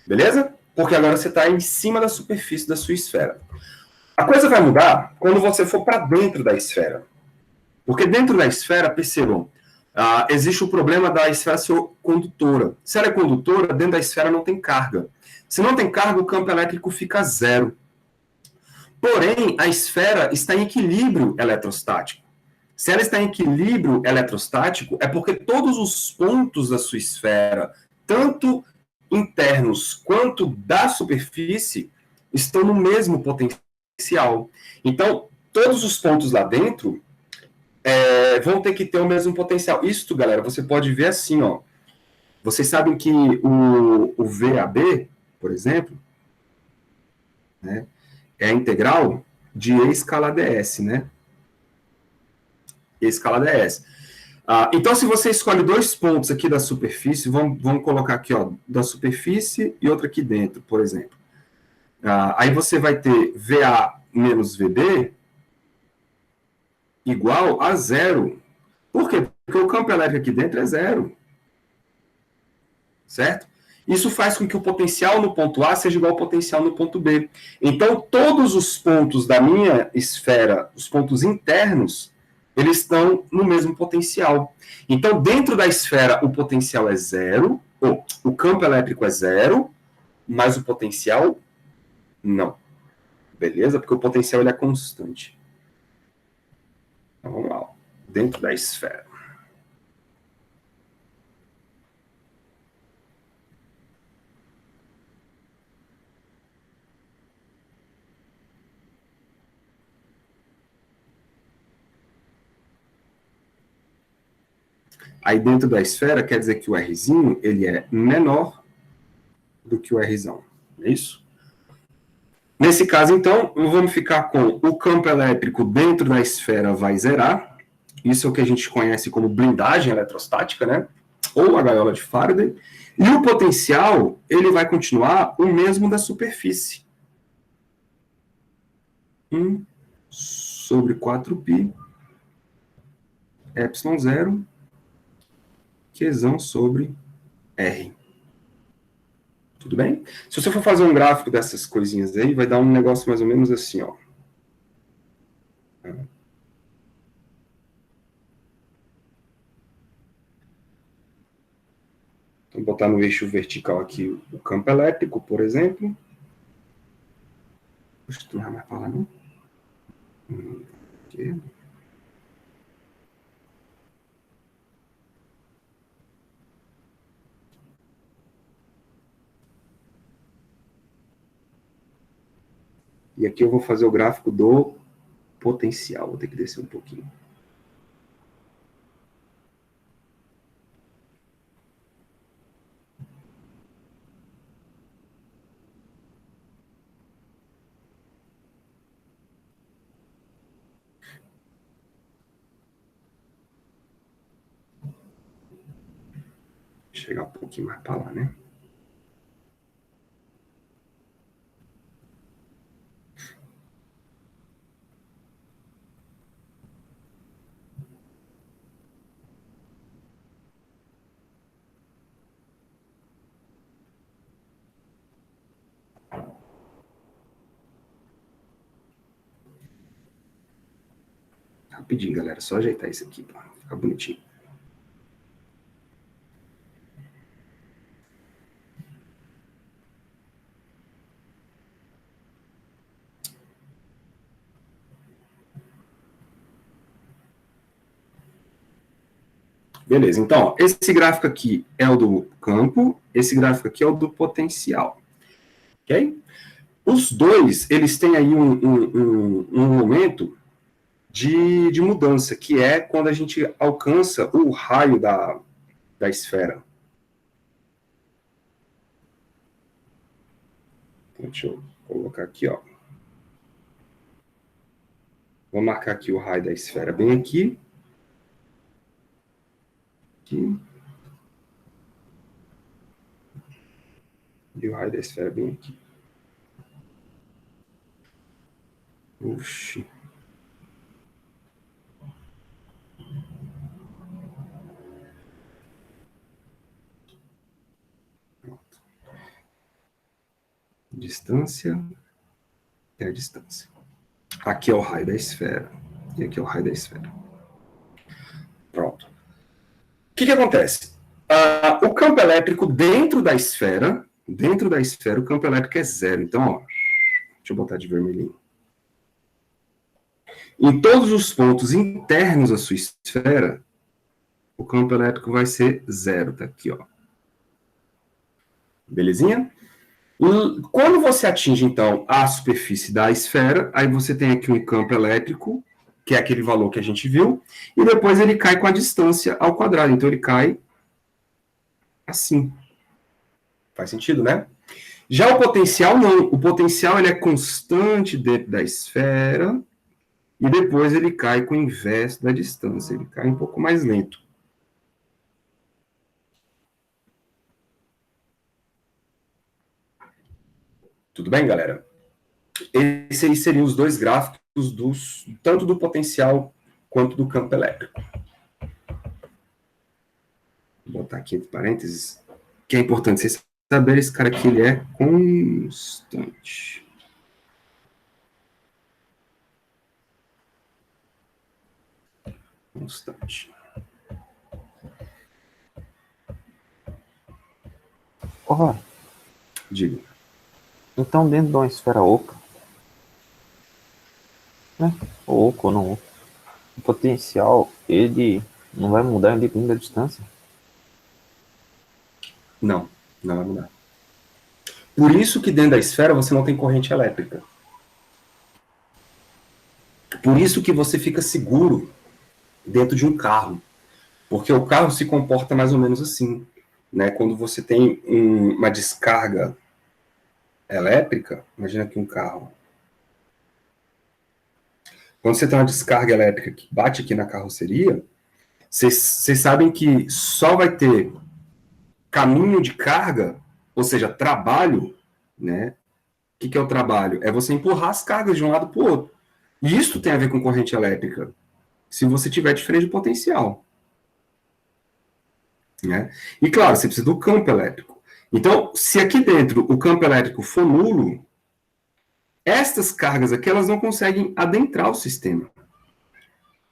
Speaker 1: Beleza? Porque agora você está em cima da superfície da sua esfera. A coisa vai mudar quando você for para dentro da esfera. Porque dentro da esfera, percebam, existe o problema da esfera ser condutora. Se ela é condutora, dentro da esfera não tem carga. Se não tem carga, o campo elétrico fica zero. Porém, a esfera está em equilíbrio eletrostático. Se ela está em equilíbrio eletrostático, é porque todos os pontos da sua esfera, tanto internos quanto da superfície, estão no mesmo potencial. Então, todos os pontos lá dentro vão ter que ter o mesmo potencial. Isso, galera, você pode ver assim, ó. Vocês sabem que o VAB, por exemplo, né, é a integral de E escala ds, né? E escala ds. Então, se você escolhe dois pontos aqui da superfície, vamos colocar aqui, ó, da superfície e outro aqui dentro, por exemplo. Aí você vai ter VA menos VB igual a zero. Por quê? Porque o campo elétrico aqui dentro é zero. Certo? Isso faz com que o potencial no ponto A seja igual ao potencial no ponto B. Então, todos os pontos da minha esfera, os pontos internos, eles estão no mesmo potencial. Então, dentro da esfera, o potencial é zero, o campo elétrico é zero, mas o potencial não. Beleza? Porque o potencial ele é constante. Então, vamos lá. Dentro da esfera. Aí dentro da esfera quer dizer que o Rzinho ele é menor do que o Rzão. É isso? Nesse caso, então, vamos ficar com o campo elétrico dentro da esfera vai zerar. Isso é o que a gente conhece como blindagem eletrostática, né? Ou a gaiola de Faraday. E o potencial, ele vai continuar o mesmo da superfície. 1 sobre 4π ε0 Qzão sobre R. Tudo bem? Se você for fazer um gráfico dessas coisinhas aí, vai dar um negócio mais ou menos assim, ó. Então, botar no eixo vertical aqui o campo elétrico, por exemplo. Deixa eu não mais falar, não. Aqui. E aqui eu vou fazer o gráfico do potencial. Vou ter que descer um pouquinho. Chegar um pouquinho mais para lá, né? Rapidinho, galera. Só ajeitar isso aqui para ficar bonitinho. Beleza, então, ó, esse gráfico aqui é o do campo, esse gráfico aqui é o do potencial. Ok? Os dois, eles têm aí um momento de mudança, que é quando a gente alcança o raio da esfera. Então, deixa eu colocar aqui, ó. Vou marcar aqui o raio da esfera bem aqui. Aqui. E o raio da esfera bem aqui. Oxi. Pronto. Distância é a distância. Aqui é o raio da esfera. E aqui é o raio da esfera. Pronto. O que acontece? O campo elétrico dentro da esfera, o campo elétrico é zero. Então, ó, deixa eu botar de vermelhinho. Em todos os pontos internos da sua esfera, o campo elétrico vai ser zero. Tá aqui, ó. Belezinha? E quando você atinge, então, a superfície da esfera, aí você tem aqui um campo elétrico, que é aquele valor que a gente viu, e depois ele cai com a distância ao quadrado. Então, ele cai assim. Faz sentido, né? Já o potencial, não. O potencial, ele é constante dentro da esfera, e depois ele cai com o inverso da distância. Ele cai um pouco mais lento. Tudo bem, galera? Esses aí seriam os dois gráficos tanto do potencial quanto do campo elétrico. Vou botar aqui entre parênteses, que é importante vocês saberem, esse cara aqui ele é constante. Constante.
Speaker 3: Ó,
Speaker 1: Diga.
Speaker 3: então dentro de uma esfera oca, né? Ou oco ou não oco, o potencial, ele não vai mudar independente da distância.
Speaker 1: Não, não vai mudar. Por isso que dentro da esfera você não tem corrente elétrica. Por isso que você fica seguro dentro de um carro. Porque o carro se comporta mais ou menos assim, né? Quando você tem uma descarga elétrica, imagina aqui um carro. Quando você tem uma descarga elétrica que bate aqui na carroceria, vocês sabem que só vai ter caminho de carga, ou seja, trabalho, né? O que é o trabalho? É você empurrar as cargas de um lado para o outro. E isso tem a ver com corrente elétrica, se você tiver diferente de potencial. Né? E claro, você precisa do campo elétrico. Então, se aqui dentro o campo elétrico for nulo, estas cargas aqui elas não conseguem adentrar o sistema.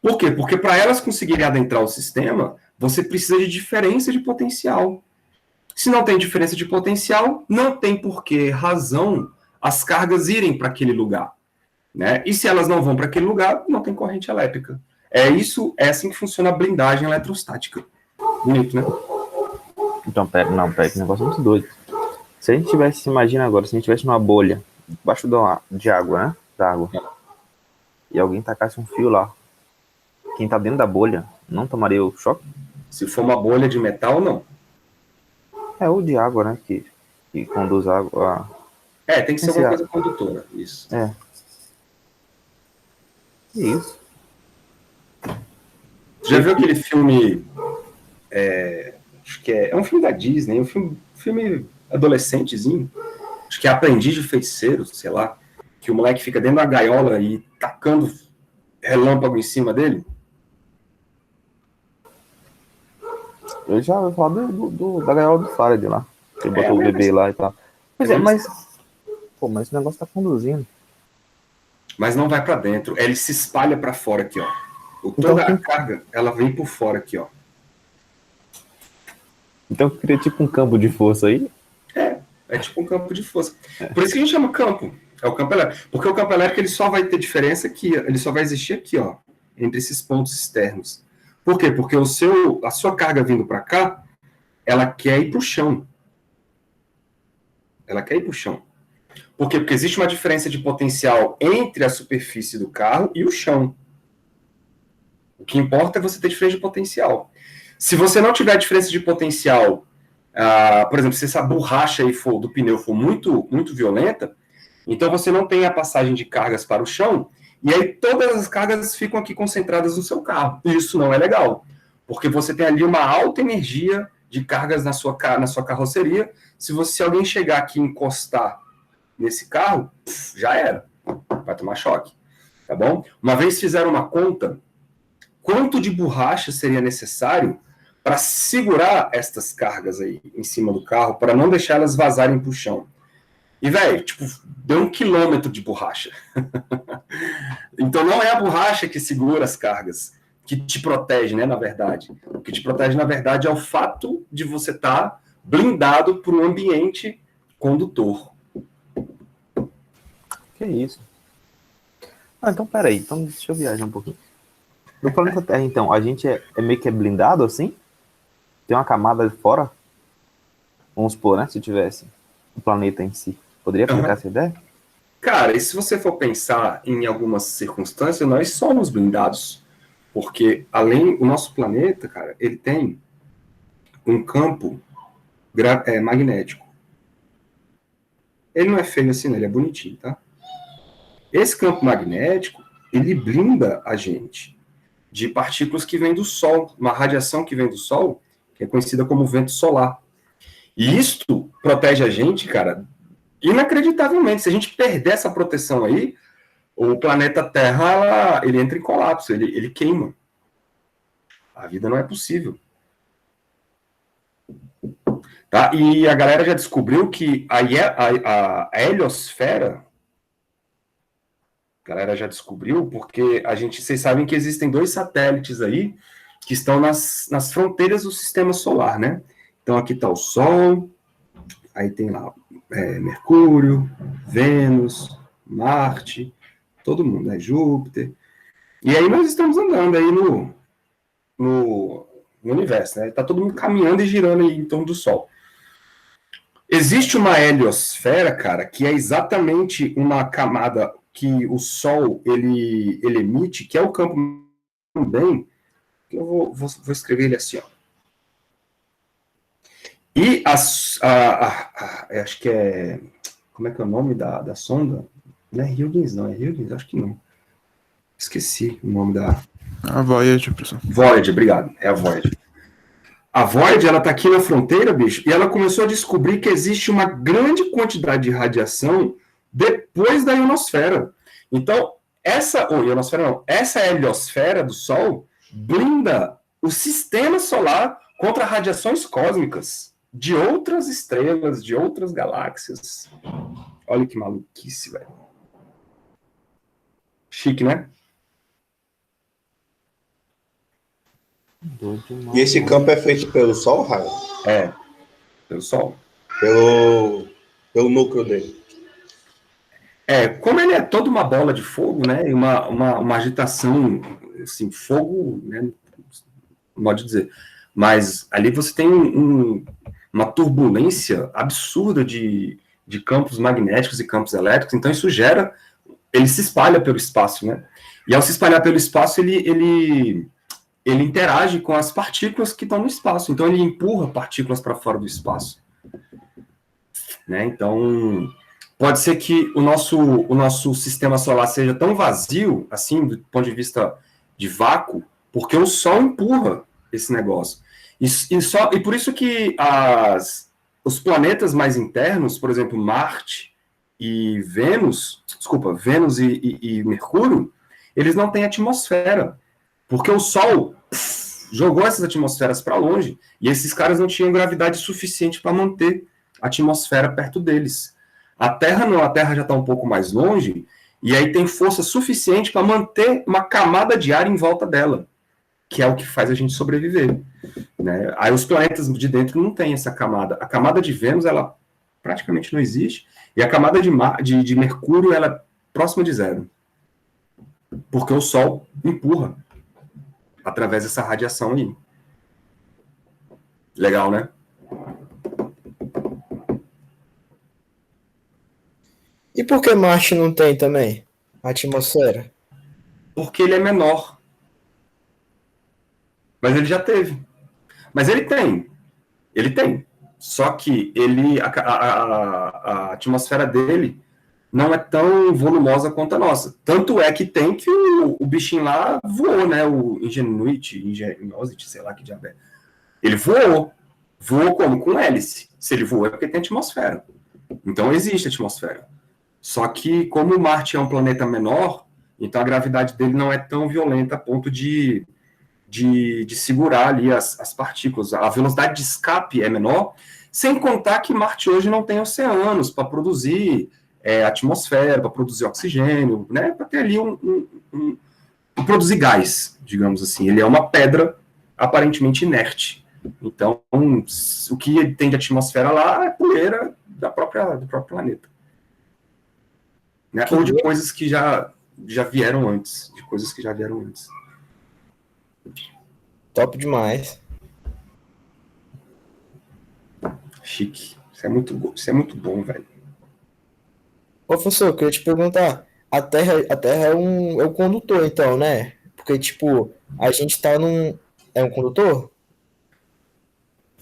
Speaker 1: Por quê? Porque para elas conseguirem adentrar o sistema, você precisa de diferença de potencial. Se não tem diferença de potencial, não tem por que razão as cargas irem para aquele lugar. Né? E se elas não vão para aquele lugar, não tem corrente elétrica. É assim que funciona a blindagem eletrostática. Bonito, né?
Speaker 3: Então, pera, esse negócio é muito doido. Se a gente tivesse, imagina agora, se a gente tivesse numa bolha, debaixo de água, né? Da água. E alguém tacasse um fio lá. Quem tá dentro da bolha não tomaria o choque?
Speaker 1: Se for uma bolha de metal, não.
Speaker 3: É, ou de água, né? Que conduz a água.
Speaker 1: Tem que ser alguma coisa condutora. Isso.
Speaker 3: É. Isso.
Speaker 1: Já viu aquele filme... acho que é um filme da Disney, um filme adolescentezinho. Acho que é Aprendiz de Feiticeiro, sei lá. Que o moleque fica dentro da gaiola e tacando relâmpago em cima dele.
Speaker 3: Eu já ouvi falar da gaiola do Faraday lá. Ele botou o bebê lá e tal. Mas esse negócio tá conduzindo.
Speaker 1: Mas não vai para dentro. Ele se espalha para fora aqui, ó. Toda a carga, ela vem por fora aqui, ó.
Speaker 3: Então cria tipo um campo de força aí?
Speaker 1: É tipo um campo de força. Por isso que a gente chama campo. É o campo elétrico. Porque o campo elétrico ele só vai ter diferença aqui, ele só vai existir aqui, ó, entre esses pontos externos. Por quê? Porque a sua carga vindo para cá, ela quer ir para o chão. Ela quer ir para o chão. Por quê? Porque existe uma diferença de potencial entre a superfície do carro e o chão. O que importa é você ter diferença de potencial. Se você não tiver diferença de potencial, por exemplo, se essa borracha aí do pneu for muito, muito violenta, então você não tem a passagem de cargas para o chão, e aí todas as cargas ficam aqui concentradas no seu carro. E isso não é legal, porque você tem ali uma alta energia de cargas na sua carroceria. Se alguém chegar aqui e encostar nesse carro, já era. Vai tomar choque. Tá bom? Uma vez fizeram uma conta, quanto de borracha seria necessário para segurar estas cargas aí em cima do carro, para não deixar elas vazarem para o chão. E, velho, tipo, deu 1 quilômetro de borracha. Então, não é a borracha que segura as cargas, que te protege, né, na verdade. O que te protege, na verdade, é o fato de você estar blindado por um ambiente condutor.
Speaker 3: Que isso? Então, peraí. Então, deixa eu viajar um pouquinho. No planeta Terra, então, a gente é meio que blindado, assim? Tem uma camada de fora? Vamos supor, né? Se tivesse o planeta em si. Poderia aplicar essa ideia?
Speaker 1: Cara, e se você for pensar em algumas circunstâncias, nós somos blindados. Porque, o nosso planeta, cara, ele tem um campo magnético. Ele não é feio assim, né? Ele é bonitinho, tá? Esse campo magnético, ele blinda a gente de partículas que vêm do Sol, uma radiação que vem do Sol, que é conhecida como vento solar. E isto protege a gente, cara, inacreditavelmente. Se a gente perder essa proteção aí, o planeta Terra, ele entra em colapso, ele queima. A vida não é possível. Tá? E a galera já descobriu que a heliosfera, a galera já descobriu, porque vocês sabem que existem 2 satélites aí que estão nas fronteiras do sistema solar, né? Então aqui está o Sol, aí tem lá Mercúrio, Vênus, Marte, todo mundo, né? Júpiter. E aí nós estamos andando aí no universo, né? Está todo mundo caminhando e girando aí em torno do Sol. Existe uma heliosfera, cara, que é exatamente uma camada que o Sol ele emite, que é o campo também. Eu vou escrever ele assim, ó. E acho que é... Como é que é o nome da sonda? Não é Huygens, não. É Huygens? Acho que não. Esqueci o nome da...
Speaker 5: A Voyager, professor.
Speaker 1: Voyager, obrigado. É a Voyager. A Voyager, ela tá aqui na fronteira, bicho, e ela começou a descobrir que existe uma grande quantidade de radiação depois da ionosfera. Então, essa heliosfera do Sol blinda o sistema solar contra radiações cósmicas de outras estrelas, de outras galáxias. Olha que maluquice, velho. Chique, né?
Speaker 6: E esse campo é feito pelo Sol, Raio?
Speaker 1: É, pelo Sol.
Speaker 6: Pelo núcleo dele.
Speaker 1: Como ele é toda uma bola de fogo, né? E uma agitação, assim, fogo, né? Modo de dizer. Mas ali você tem uma turbulência absurda de campos magnéticos e campos elétricos, então isso ele se espalha pelo espaço, né? E ao se espalhar pelo espaço, ele interage com as partículas que estão no espaço, então ele empurra partículas para fora do espaço. Né? Então, pode ser que o nosso sistema solar seja tão vazio, assim, do ponto de vista de vácuo, porque o Sol empurra esse negócio. E por isso que os planetas mais internos, por exemplo, Marte e Vênus, Vênus e Mercúrio, eles não têm atmosfera, porque o Sol jogou essas atmosferas para longe, e esses caras não tinham gravidade suficiente para manter a atmosfera perto deles. A Terra não, a Terra já está um pouco mais longe, e aí tem força suficiente para manter uma camada de ar em volta dela, que é o que faz a gente sobreviver. Né? Aí os planetas de dentro não têm essa camada. A camada de Vênus, ela praticamente não existe, e a camada de Mercúrio, ela é próxima de zero. Porque o Sol empurra. através dessa radiação aí. Legal, né?
Speaker 4: E por que Marte não tem também a atmosfera?
Speaker 1: Porque ele é menor. Mas ele já teve. Mas ele tem. Ele tem. Só que ele, a atmosfera dele não é tão volumosa quanto a nossa. Tanto é que tem que o bichinho lá voou, né? O Ingenuity, sei lá que diabo é. Ele voou. Voou como? Com hélice. Se ele voou é porque tem atmosfera. Então existe atmosfera. Só que como Marte é um planeta menor, então a gravidade dele não é tão violenta a ponto de segurar ali as partículas. A velocidade de escape é menor, sem contar que Marte hoje não tem oceanos para produzir atmosfera, para produzir oxigênio, né? Para ter ali para produzir gás, digamos assim. Ele é uma pedra aparentemente inerte. Então, o que tem de atmosfera lá é poeira do próprio planeta. Né? Ou de coisas que já vieram antes. De coisas que já vieram antes.
Speaker 4: Top demais.
Speaker 1: Chique. Isso é muito bom, velho.
Speaker 4: Ô, professor, eu queria te perguntar, a Terra é um condutor, então, né? Porque, tipo, a gente tá num... É um condutor?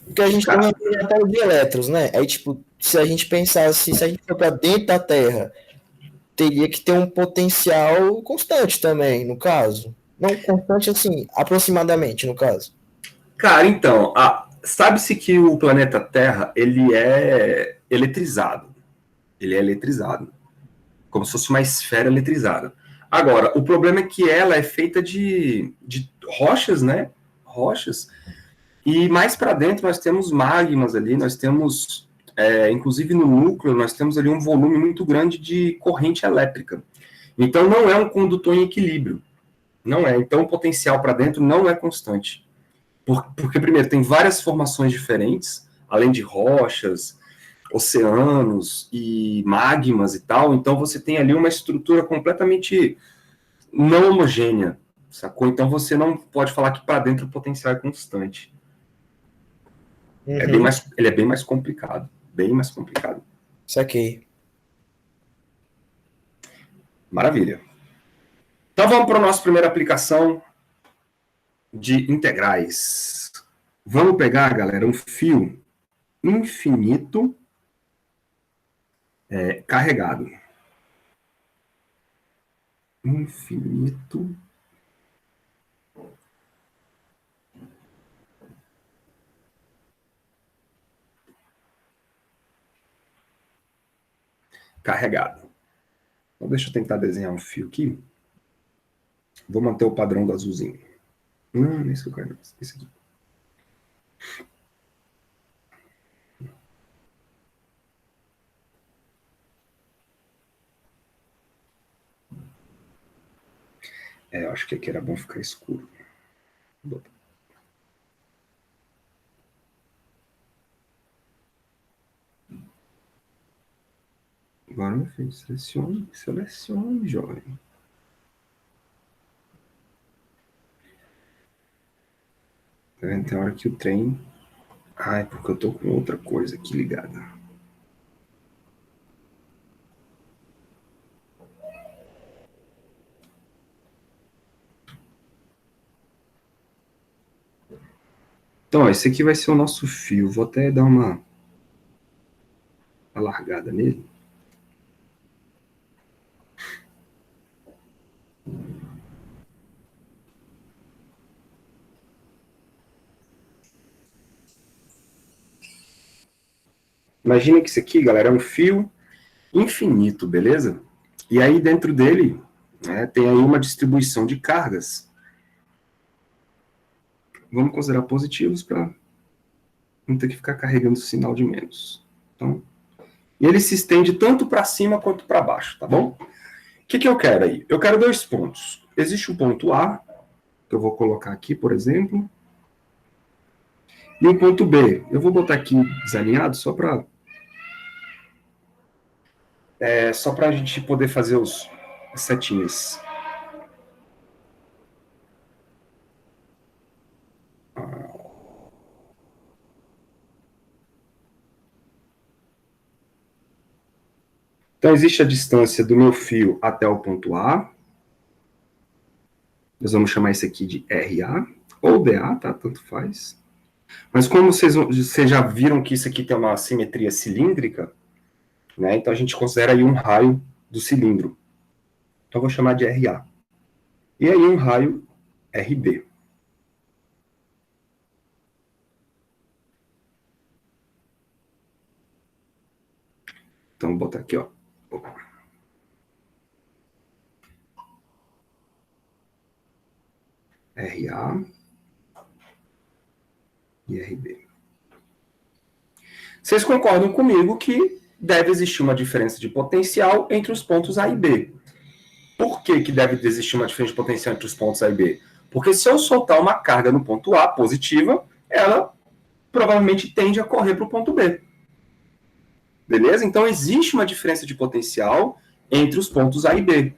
Speaker 4: Porque a gente tem uma reatório de elétrons, né? Aí, tipo, se a gente pensasse, se a gente for para dentro da Terra, teria que ter um potencial constante também, no caso. Não constante assim, aproximadamente, no caso.
Speaker 1: Cara, então, sabe-se que o planeta Terra, ele é eletrizado. Ele é eletrizado. Como se fosse uma esfera eletrizada. Agora, o problema é que ela é feita de rochas, né? Rochas. E mais para dentro nós temos magmas ali, nós temos, inclusive no núcleo, nós temos ali um volume muito grande de corrente elétrica. Então não é um condutor em equilíbrio. Não é. Então o potencial para dentro não é constante. Porque, primeiro, tem várias formações diferentes, além de rochas, oceanos e magmas e tal. Então você tem ali uma estrutura completamente não homogênea, sacou? Então você não pode falar que para dentro o potencial é constante.
Speaker 4: Uhum.
Speaker 1: Ele é bem mais complicado. Bem mais complicado.
Speaker 4: Saquei.
Speaker 1: Maravilha. Então vamos para a nossa primeira aplicação de integrais. Vamos pegar, galera, um fio infinito carregado. Infinito carregado. Então, deixa eu tentar desenhar um fio aqui. Vou manter o padrão do azulzinho. Não, esse que eu quero. Esse aqui. Eu acho que aqui era bom ficar escuro. Agora, meu filho, selecione, jovem. Tá vendo? Tem hora que o trem... Ai, porque eu tô com outra coisa aqui ligada. Então, esse aqui vai ser o nosso fio. Vou até dar uma alargada nele. Imagina que isso aqui, galera, é um fio infinito, beleza? E aí dentro dele, né, tem aí uma distribuição de cargas. Vamos considerar positivos para não ter que ficar carregando o sinal de menos. Então, e ele se estende tanto para cima quanto para baixo, tá bom? O que eu quero aí? Eu quero 2 pontos. Existe o ponto A, que eu vou colocar aqui, por exemplo, e o ponto B. Eu vou botar aqui desalinhado só para a gente poder fazer as setinhas. Então, existe a distância do meu fio até o ponto A. Nós vamos chamar isso aqui de RA, ou DA, tá? Tanto faz. Mas como vocês já viram que isso aqui tem uma simetria cilíndrica, né? Então, a gente considera aí um raio do cilindro. Então, eu vou chamar de RA. E aí, um raio RB. Então, vou botar aqui, ó. RA e RB. Vocês concordam comigo que deve existir uma diferença de potencial entre os pontos A e B. Por que deve existir uma diferença de potencial entre os pontos A e B? Porque se eu soltar uma carga no ponto A positiva, ela provavelmente tende a correr para o ponto B. Beleza? Então, existe uma diferença de potencial entre os pontos A e B.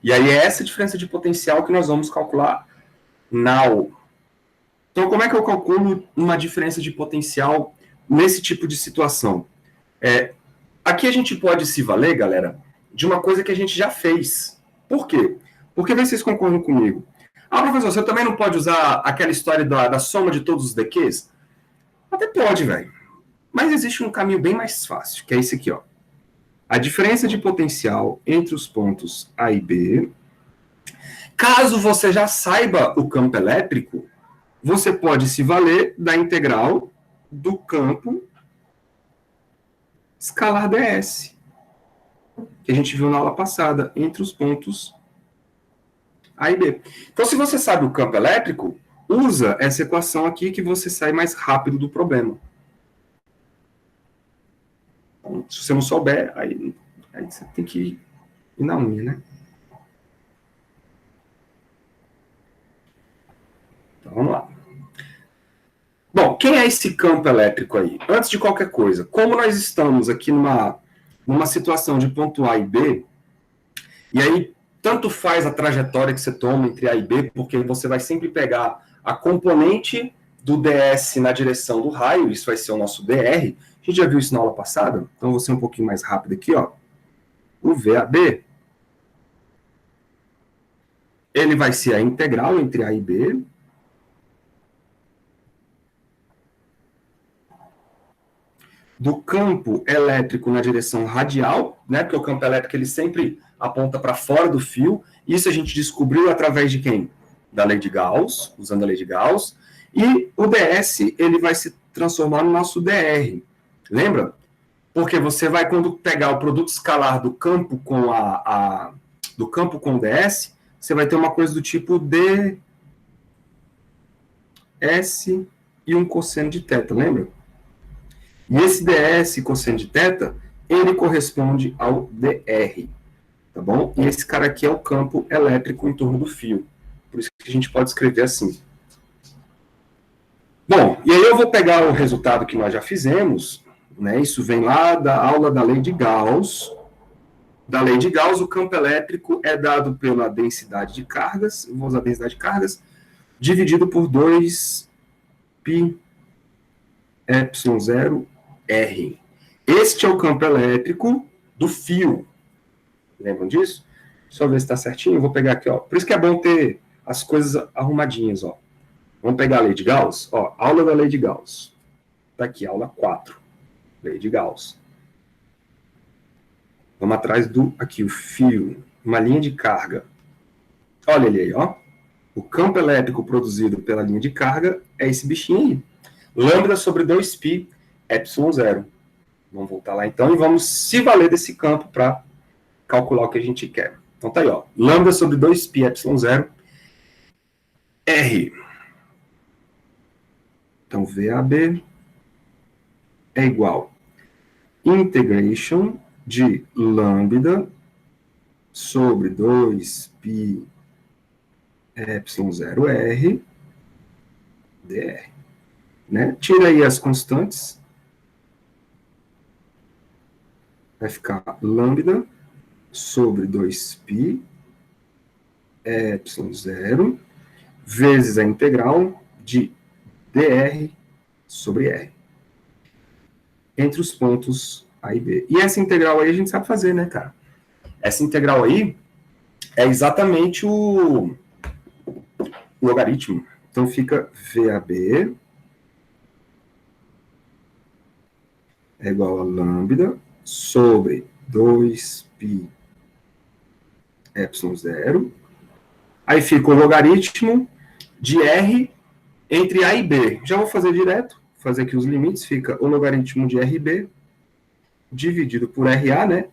Speaker 1: E aí, é essa diferença de potencial que nós vamos calcular now. Então, como é que eu calculo uma diferença de potencial nesse tipo de situação? Aqui a gente pode se valer, galera, de uma coisa que a gente já fez. Por quê? Porque vocês concordam comigo. Ah, professor, você também não pode usar aquela história da soma de todos os DQs? Até pode, velho. Mas existe um caminho bem mais fácil, que é esse aqui, ó. A diferença de potencial entre os pontos A e B. Caso você já saiba o campo elétrico, você pode se valer da integral do campo escalar ds, que a gente viu na aula passada, entre os pontos A e B. Então, se você sabe o campo elétrico, usa essa equação aqui que você sai mais rápido do problema. Então, se você não souber, aí você tem que ir na unha, né? Então, vamos lá. Bom, quem é esse campo elétrico aí? Antes de qualquer coisa, como nós estamos aqui numa situação de ponto A e B, e aí tanto faz a trajetória que você toma entre A e B, porque você vai sempre pegar a componente do ds na direção do raio, isso vai ser o nosso dr. A gente já viu isso na aula passada, então vou ser um pouquinho mais rápido aqui, ó. O VAB, ele vai ser a integral entre A e B, do campo elétrico na direção radial, né? Porque o campo elétrico ele sempre aponta para fora do fio. Isso a gente descobriu através de quem? Da lei de Gauss, usando a lei de Gauss. E o ds ele vai se transformar no nosso dr. Lembra? Porque você vai, quando pegar o produto escalar do campo com do campo com ds, você vai ter uma coisa do tipo ds e um cosseno de θ, lembra? E esse ds cosseno de θ, ele corresponde ao dr, tá bom? E esse cara aqui é o campo elétrico em torno do fio. Por isso que a gente pode escrever assim. Bom, e aí eu vou pegar o resultado que nós já fizemos, né? Isso vem lá da aula da lei de Gauss. Da lei de Gauss, o campo elétrico é dado pela densidade de cargas, eu vou usar a densidade de cargas, dividido por 2π ε0 R. Este é o campo elétrico do fio. Lembram disso? Deixa eu ver se está certinho. Eu vou pegar aqui, ó. Por isso que é bom ter as coisas arrumadinhas, ó. Vamos pegar a lei de Gauss? Ó, aula da lei de Gauss. Está aqui, aula 4. Lei de Gauss. Vamos atrás do, aqui, o fio. Uma linha de carga. Olha ele aí, ó. O campo elétrico produzido pela linha de carga é esse bichinho aí. Lambda sobre 2π ε0. Vamos voltar lá então e vamos se valer desse campo para calcular o que a gente quer. Então tá aí, ó. Lambda sobre 2π ε0 R. Então VAB é igual integration de lambda sobre 2π ε0R dr. Né? Tira aí as constantes. Vai ficar lambda sobre 2π ε0 vezes a integral de dr sobre r. Entre os pontos A e B. E essa integral aí a gente sabe fazer, né, cara? Essa integral aí é exatamente o logaritmo. Então fica VAB é igual a lambda sobre 2π epsilon zero. Aí fica o logaritmo de R entre A e B. Já vou fazer direto, fazer aqui os limites. Fica o logaritmo de RB dividido por RA, né?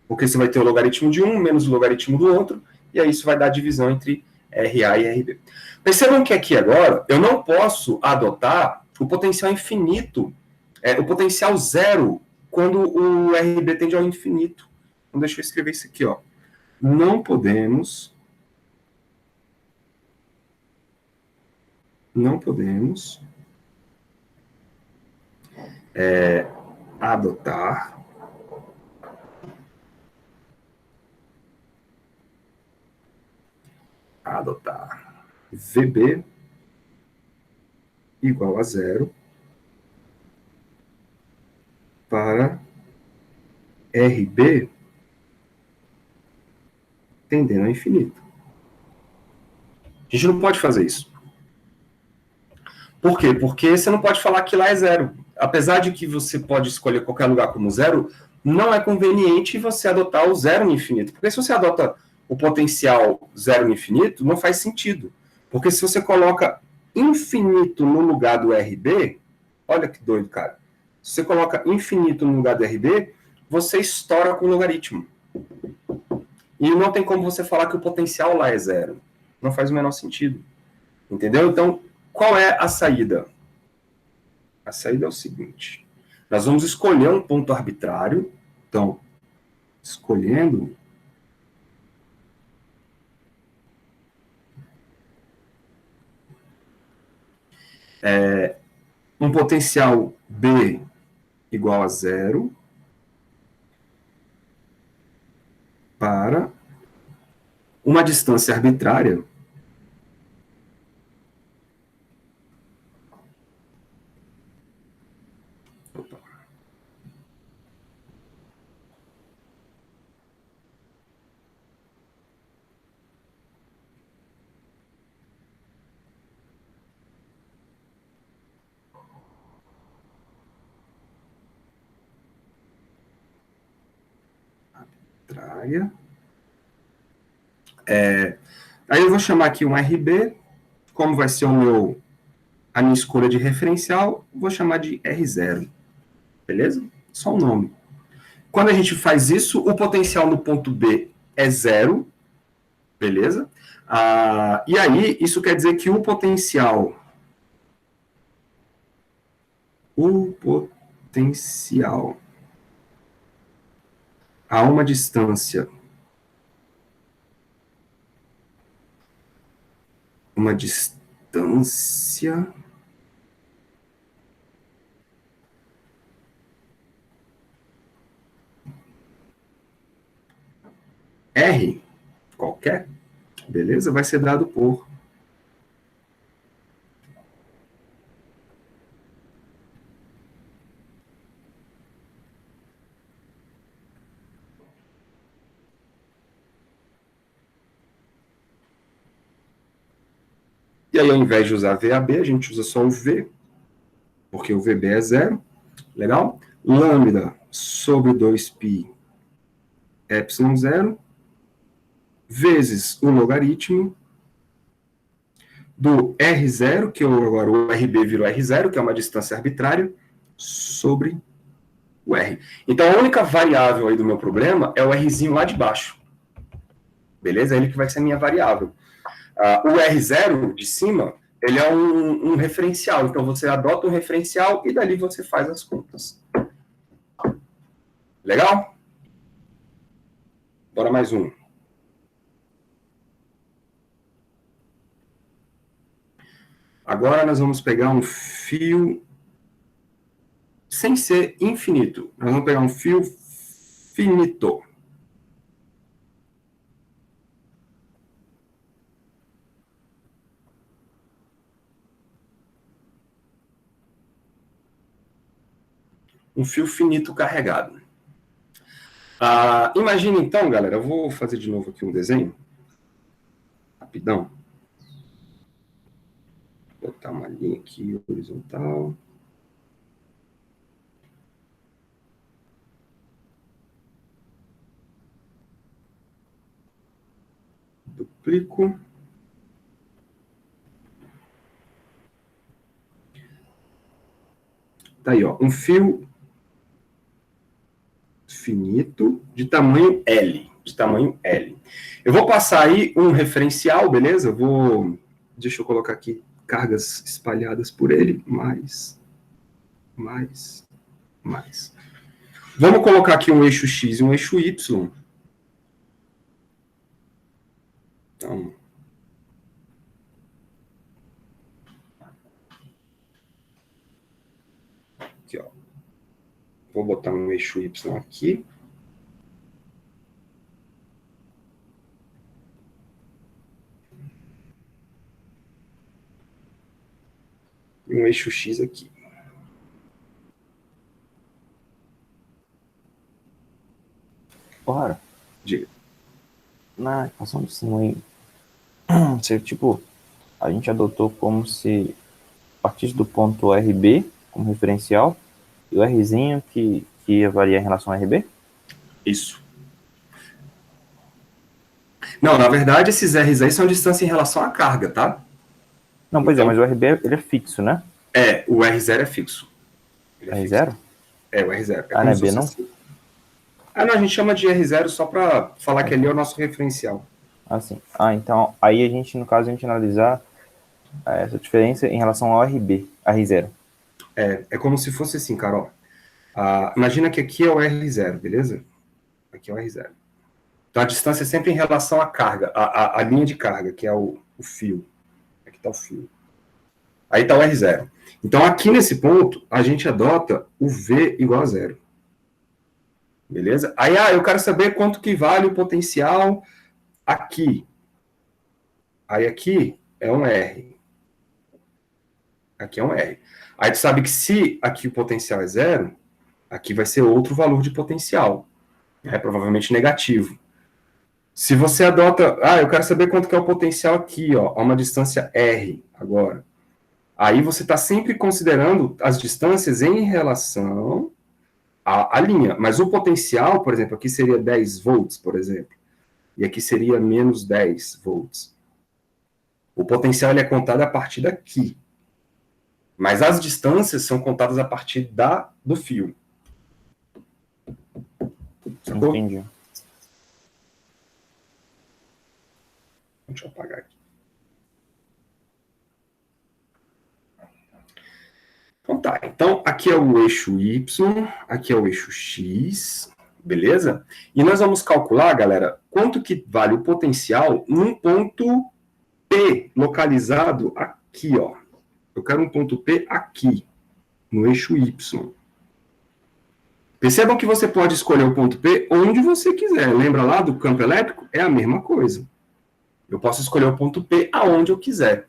Speaker 1: Porque você vai ter o logaritmo de um menos o logaritmo do outro, e aí isso vai dar a divisão entre RA e RB. Percebam que aqui agora eu não posso adotar o potencial infinito, o potencial zero, quando o RB tende ao infinito. Então deixa eu escrever isso aqui, ó. Não podemos adotar VB igual a zero para RB tendendo ao infinito. A gente não pode fazer isso. Por quê? Porque você não pode falar que lá é zero. Apesar de que você pode escolher qualquer lugar como zero, não é conveniente você adotar o zero no infinito. Porque se você adota o potencial zero no infinito, não faz sentido. Porque se você coloca infinito no lugar do RB, olha que doido, cara. Se você coloca infinito no lugar do RB, você estoura com o logaritmo. E não tem como você falar que o potencial lá é zero. Não faz o menor sentido. Entendeu? Então, qual é a saída? A saída é o seguinte. Nós vamos escolher um ponto arbitrário. Então, escolhendo um potencial B igual a zero para uma distância arbitrária arbitrária. Aí eu vou chamar aqui um RB, como vai ser a minha escolha de referencial, vou chamar de R0. Beleza? Só o nome. Quando a gente faz isso, o potencial no ponto B é zero. Beleza? E aí, isso quer dizer que o potencial a uma distância R qualquer, beleza? Vai ser dado por E aí, ao invés de usar VAB, a gente usa só o V, porque o VB é zero. Legal? Lambda sobre 2π epsilon zero vezes o logaritmo do R0, que agora o RB virou R0, que é uma distância arbitrária, sobre o R. Então, a única variável aí do meu problema é o Rzinho lá de baixo. Beleza? Ele que vai ser a minha variável. O R0 de cima, ele é um referencial. Então, você adota um referencial e dali você faz as contas. Legal? Bora mais um. Agora nós vamos pegar um fio sem ser infinito. Nós vamos pegar um fio finito. Um fio finito carregado. Imagina então, galera, eu vou fazer de novo aqui um desenho. Rapidão. Vou botar uma linha aqui horizontal. Duplico. Tá aí, ó, um fio finito de tamanho L. Eu vou passar aí um referencial, beleza? Deixa eu colocar aqui cargas espalhadas por ele. Mais. Vamos colocar aqui um eixo X e um eixo Y. Então, aqui, ó. Vou botar um eixo Y aqui. E um eixo X aqui.
Speaker 3: Ora,
Speaker 1: Diga.
Speaker 3: na equação do sino, tipo, a gente adotou como se partisse do ponto RB como referencial e o Rzinho que ia variar em relação ao RB?
Speaker 1: Isso. Não, na verdade, esses R's aí são distância em relação à carga, tá?
Speaker 3: Não, pois é, mas o RB ele é fixo, né?
Speaker 1: O R0 é fixo. Ele é
Speaker 3: R0?
Speaker 1: fixo. O R0.
Speaker 3: Ah, não é B, não?
Speaker 1: Assim. Não, a gente chama de R0 só para falar que ali é o nosso referencial.
Speaker 3: Assim. Então, aí a gente, no caso, a gente analisar essa diferença em relação ao RB, R0.
Speaker 1: É como se fosse assim, Carol. Imagina que aqui é o R0, beleza? Aqui é o R0. Então, a distância é sempre em relação à carga, a linha de carga, que é o fio. Aqui está o fio. Aí está o R0. Então, aqui nesse ponto, a gente adota o V igual a 0. Beleza? Aí, eu quero saber quanto que vale o potencial aqui. Aí, aqui é um R. Aqui é um R. Aí, tu sabe que se aqui o potencial é 0, aqui vai ser outro valor de potencial. Provavelmente negativo. Se você adota... eu quero saber quanto que é o potencial aqui, ó, a uma distância R agora. Aí você está sempre considerando as distâncias em relação à linha. Mas o potencial, por exemplo, aqui seria 10 volts, por exemplo. E aqui seria menos 10 volts. O potencial ele é contado a partir daqui. Mas as distâncias são contadas a partir do fio. Sacou?
Speaker 3: Entendi.
Speaker 1: Deixa eu apagar aqui. Então tá, então aqui é o eixo Y, aqui é o eixo X, beleza? E nós vamos calcular, galera, quanto que vale o potencial num ponto P localizado aqui, ó. Eu quero um ponto P aqui, no eixo Y. Percebam que você pode escolher o ponto P onde você quiser. Lembra lá do campo elétrico? É a mesma coisa. Eu posso escolher o ponto P aonde eu quiser.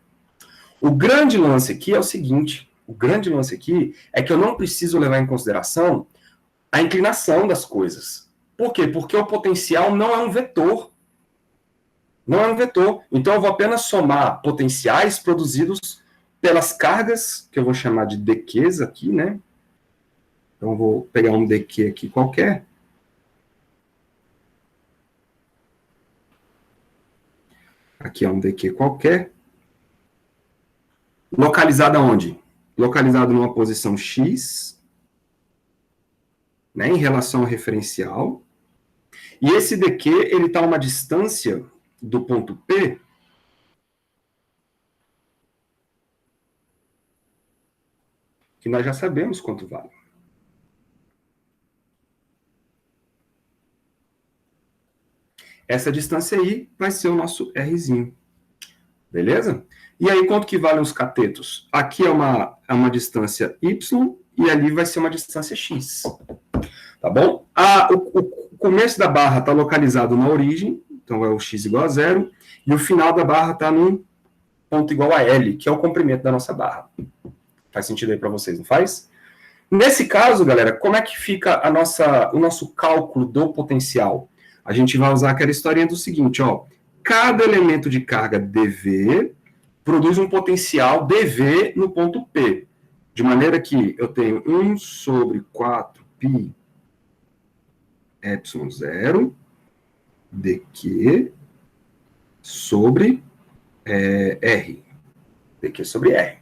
Speaker 1: O grande lance aqui é o seguinte... O grande lance aqui é que eu não preciso levar em consideração a inclinação das coisas. Por quê? Porque o potencial não é um vetor. Não é um vetor. Então, eu vou apenas somar potenciais produzidos pelas cargas, que eu vou chamar de dQs aqui, né? Então, eu vou pegar um dQ aqui qualquer. Aqui é um dQ qualquer. Localizado aonde? Localizado numa posição X, né, em relação ao referencial. E esse dQ, ele está a uma distância do ponto P que nós já sabemos quanto vale. Essa distância aí vai ser o nosso Rzinho. Beleza? E aí, quanto que valem os catetos? Aqui é uma distância Y e ali vai ser uma distância X. Tá bom? O começo da barra está localizado na origem, então é o X igual a 0, e o final da barra está num ponto igual a L, que é o comprimento da nossa barra. Faz sentido aí para vocês, não faz? Nesse caso, galera, como é que fica o nosso cálculo do potencial? A gente vai usar aquela historinha do seguinte, ó. Cada elemento de carga dV produz um potencial dV no ponto P. De maneira que eu tenho 1 sobre 4π ε0 dq sobre R. dq sobre R.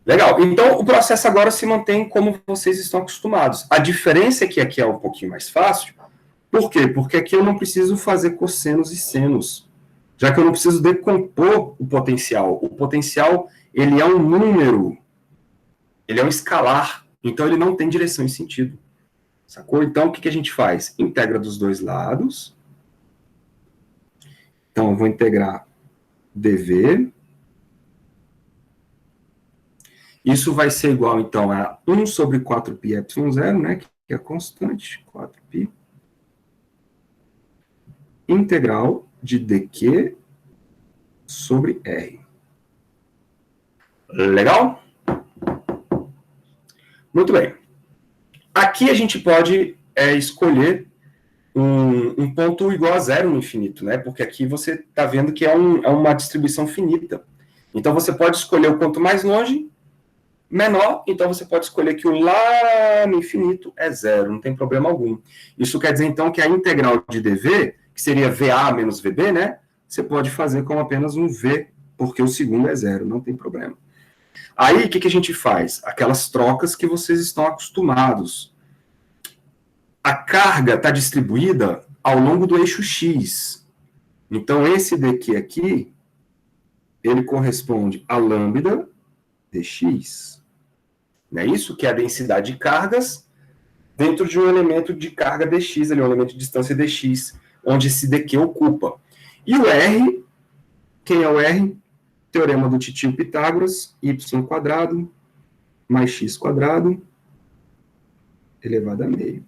Speaker 1: Legal. Então, o processo agora se mantém como vocês estão acostumados. A diferença é que aqui é um pouquinho mais fácil. Por quê? Porque aqui eu não preciso fazer cossenos e senos, já que eu não preciso decompor o potencial. O potencial, ele é um número, ele é um escalar, então ele não tem direção e sentido. Sacou? Então, o que a gente faz? Integra dos dois lados. Então, eu vou integrar dV. Isso vai ser igual, então, a 1 sobre 4π ε0, né, que é a constante, 4π, integral de dq sobre R. Legal? Muito bem. Aqui a gente pode escolher um ponto igual a zero no infinito, né? Porque aqui você está vendo que é uma distribuição finita. Então, você pode escolher o quanto mais longe, menor, então você pode escolher que o lá no infinito é zero, não tem problema algum. Isso quer dizer, então, que a integral de dV, que seria VA menos VB, né? Você pode fazer como apenas um V, porque o segundo é zero, não tem problema. Aí, o que a gente faz? Aquelas trocas que vocês estão acostumados. A carga está distribuída ao longo do eixo X. Então, esse daqui aqui, ele corresponde a lambda dx. Não é isso? Que é a densidade de cargas dentro de um elemento de carga dx, ali, um elemento de distância dx, onde esse dq ocupa. E o R, quem é o R? Teorema do titio Pitágoras, y² mais x² elevado a meio.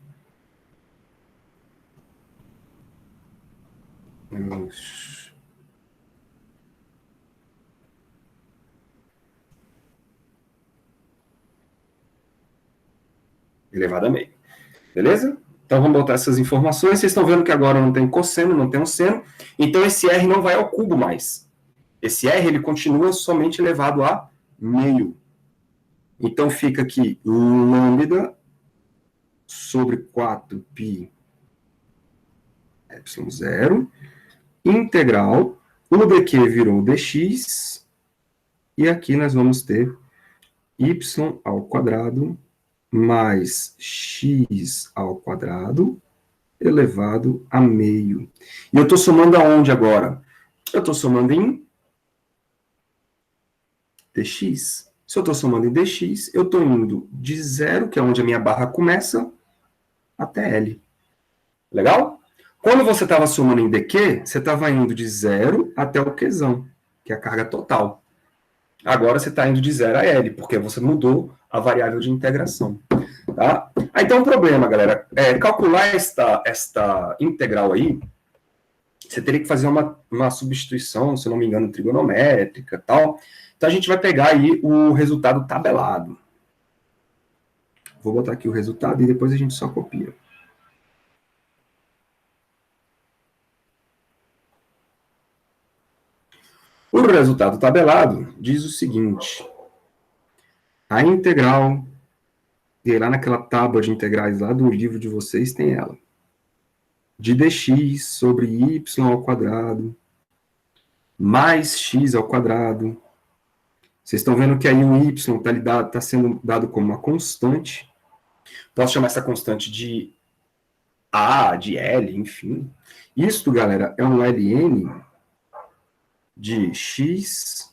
Speaker 1: Elevado a meio. Beleza? Então vamos botar essas informações. Vocês estão vendo que agora não tem cosseno, não tem um seno. Então esse R não vai ao cubo mais. Esse R ele continua somente elevado a meio. Então fica aqui lambda sobre 4π ε0 integral, o dq virou dx, e aqui nós vamos ter y² mais x² elevado a meio. E eu estou somando aonde agora? Eu estou somando em dx. Se eu estou somando em dx, eu estou indo de 0, que é onde a minha barra começa, até L. Legal? Quando você estava somando em dq, você estava indo de 0 até o qzão, que é a carga total. Agora você está indo de 0 a L, porque você mudou a variável de integração. Tá? Então, o problema, galera, calcular esta integral aí, você teria que fazer uma substituição, se eu não me engano, trigonométrica e tal. Então, a gente vai pegar aí o resultado tabelado. Vou botar aqui o resultado e depois a gente só copia. O resultado tabelado diz o seguinte: a integral, e lá naquela tábua de integrais lá do livro de vocês tem ela, de dx sobre y² mais x². Vocês estão vendo que aí o y está sendo dado como uma constante. Posso chamar essa constante de A, de L, enfim. Isto, galera, é um ln de x.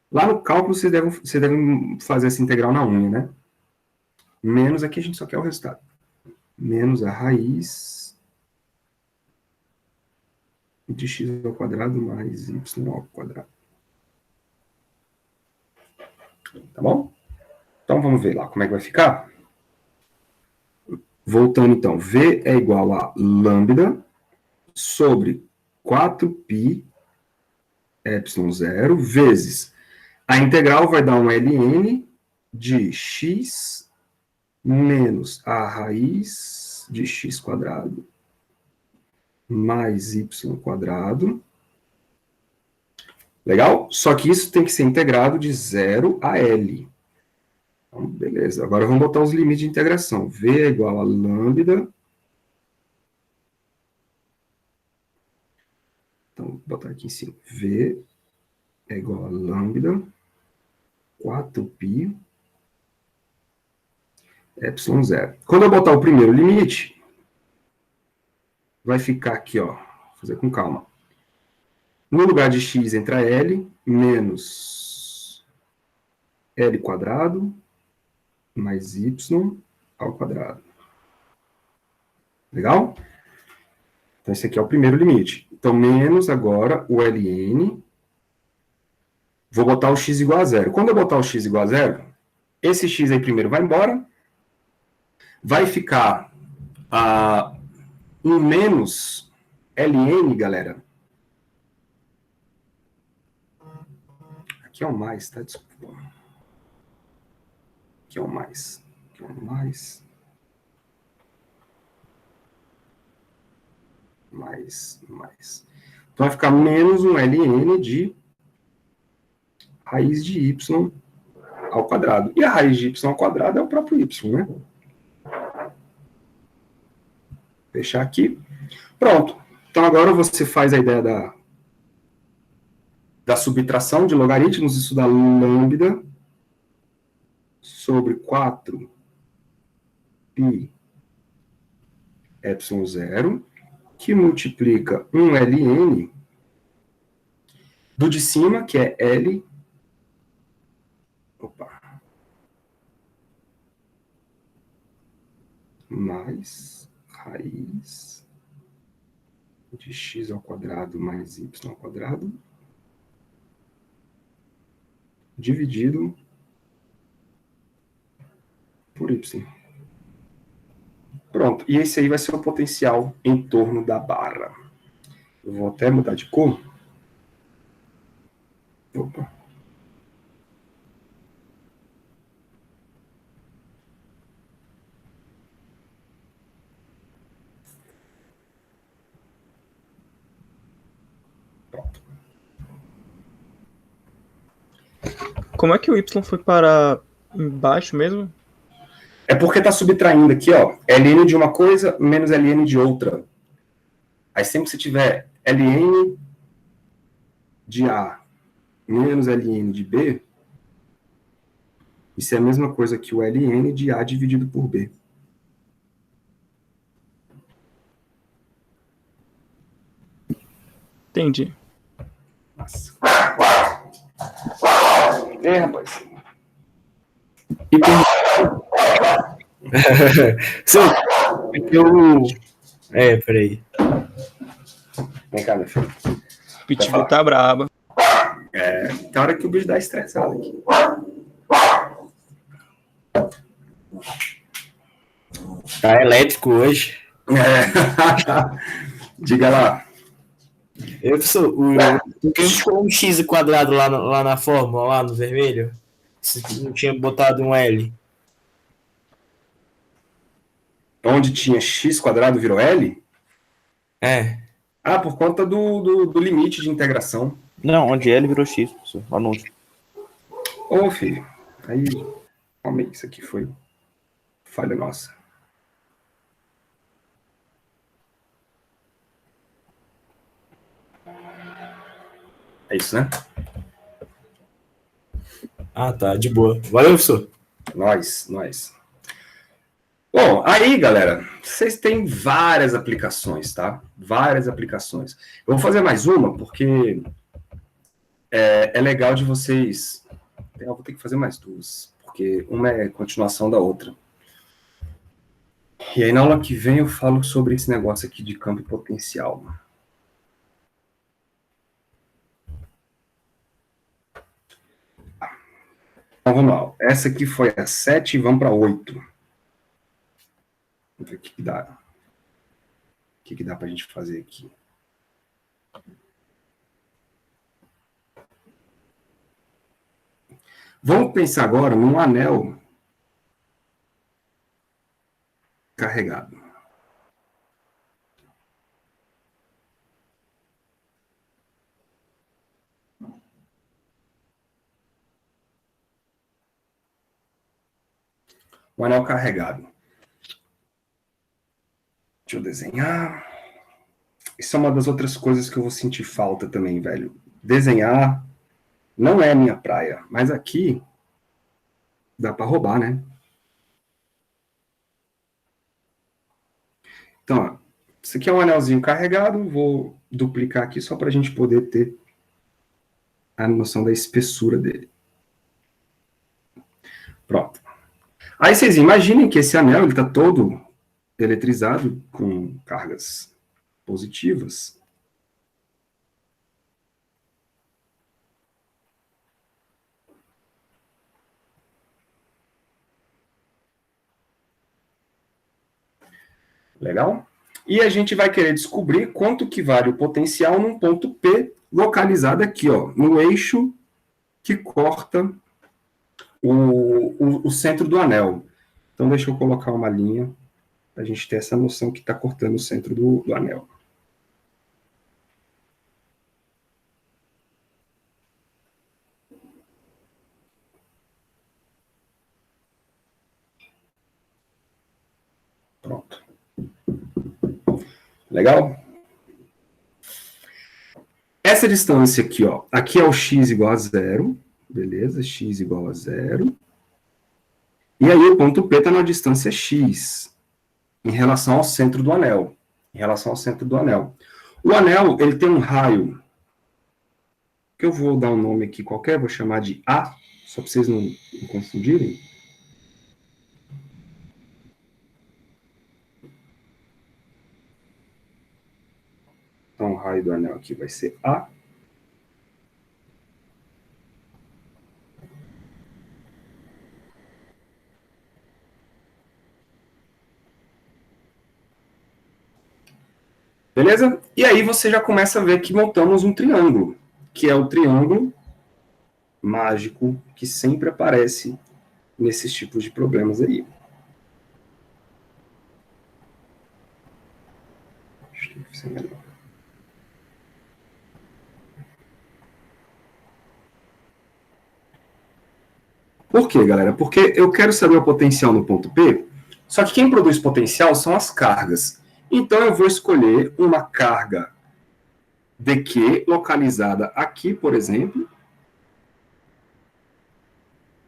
Speaker 1: Lá no cálculo, vocês devem fazer essa integral na unha, né? Menos, aqui a gente só quer o resultado. Menos a raiz de x² mais y². Tá bom? Então, vamos ver lá como é que vai ficar. Voltando, então. V é igual a lambda sobre 4π ε0 vezes a integral vai dar um ln de x menos a raiz de x quadrado mais y quadrado. Legal? Só que isso tem que ser integrado de 0 a L. Então, beleza. Agora vamos botar os limites de integração. V é igual a lambda. Então, vou botar aqui em cima. V é igual a lambda 4π epsilon zero. Quando eu botar o primeiro limite, vai ficar aqui, ó. Vou fazer com calma. No lugar de x entra L, menos L quadrado, mais y ao quadrado. Legal? Então, esse aqui é o primeiro limite. Então, menos agora o Ln. Vou botar o x igual a zero. Quando eu botar o x igual a zero, esse x aí primeiro vai embora. Vai ficar um menos Ln, galera. Aqui é o mais, tá? Desculpa. Aqui é o mais. Aqui é o mais. Mais. Então vai ficar menos um Ln de raiz de y ao quadrado. E a raiz de y ao quadrado é o próprio y, né? Fechar aqui. Pronto. Então agora você faz a ideia da subtração de logaritmos, isso dá lambda sobre 4π epsilon zero, que multiplica um Ln do de cima, que é L. Opa. Mais raiz de x ao quadrado mais y ao quadrado dividido por y. Pronto. E esse aí vai ser o potencial em torno da barra. Eu vou até mudar de cor. Opa. Pronto.
Speaker 5: Como é que o Y foi para embaixo mesmo?
Speaker 1: É porque está subtraindo aqui, ó, Ln de uma coisa menos Ln de outra. Aí sempre que você tiver Ln de A menos Ln de B, isso é a mesma coisa que o Ln de A dividido por B.
Speaker 5: Entendi.
Speaker 1: Nossa. É, rapaz.
Speaker 4: E por... peraí.
Speaker 1: Vem cá, meu filho.
Speaker 5: Pitbull tá braba.
Speaker 1: Tem hora que o bicho dá estressado aqui.
Speaker 4: Tá elétrico hoje.
Speaker 1: Diga lá.
Speaker 4: Professor, por que ficou um x quadrado lá na fórmula, lá no vermelho? Se não tinha botado um L.
Speaker 1: Onde tinha x quadrado virou L?
Speaker 4: É.
Speaker 1: Ah, por conta do limite de integração.
Speaker 3: Não, onde L virou X, professor. Lá no último.
Speaker 1: Ô, filho. Aí, calma aí, isso aqui foi falha nossa. É isso, né?
Speaker 4: Ah, tá, de boa. Valeu, professor.
Speaker 1: Nós. Bom, aí, galera, vocês têm várias aplicações, tá? Várias aplicações. Eu vou fazer mais uma, porque é legal de vocês... Eu vou ter que fazer mais duas, porque uma é continuação da outra. E aí, na aula que vem, eu falo sobre esse negócio aqui de campo potencial. Então, vamos lá. Essa aqui foi a 7 e vamos para 8. Vamos ver o que dá. O que dá para a gente fazer aqui. Vamos pensar agora num anel carregado. O anel carregado. Deixa eu desenhar. Isso é uma das outras coisas que eu vou sentir falta também, velho. Desenhar não é minha praia, mas aqui dá para roubar, né? Então, ó, isso aqui é um anelzinho carregado, vou duplicar aqui só para a gente poder ter a noção da espessura dele. Pronto. Aí vocês imaginem que esse anel está todo eletrizado com cargas positivas. Legal? E a gente vai querer descobrir quanto que vale o potencial num ponto P localizado aqui, ó, no eixo que corta o centro do anel. Então, deixa eu colocar uma linha para a gente ter essa noção que está cortando o centro do anel. Pronto. Legal? Essa distância aqui, ó, aqui é o x igual a 0, beleza? X igual a 0. E aí o ponto P está na distância x, em relação ao centro do anel. Em relação ao centro do anel. O anel, ele tem um raio, que eu vou dar um nome aqui qualquer, vou chamar de A, só para vocês não confundirem. Então, o raio do anel aqui vai ser A. Beleza? E aí você já começa a ver que montamos um triângulo, que é o triângulo mágico que sempre aparece nesses tipos de problemas aí. Acho que vai ser melhor. Por quê, galera? Porque eu quero saber o potencial no ponto P, só que quem produz potencial são as cargas. Então eu vou escolher uma carga dq localizada aqui, por exemplo,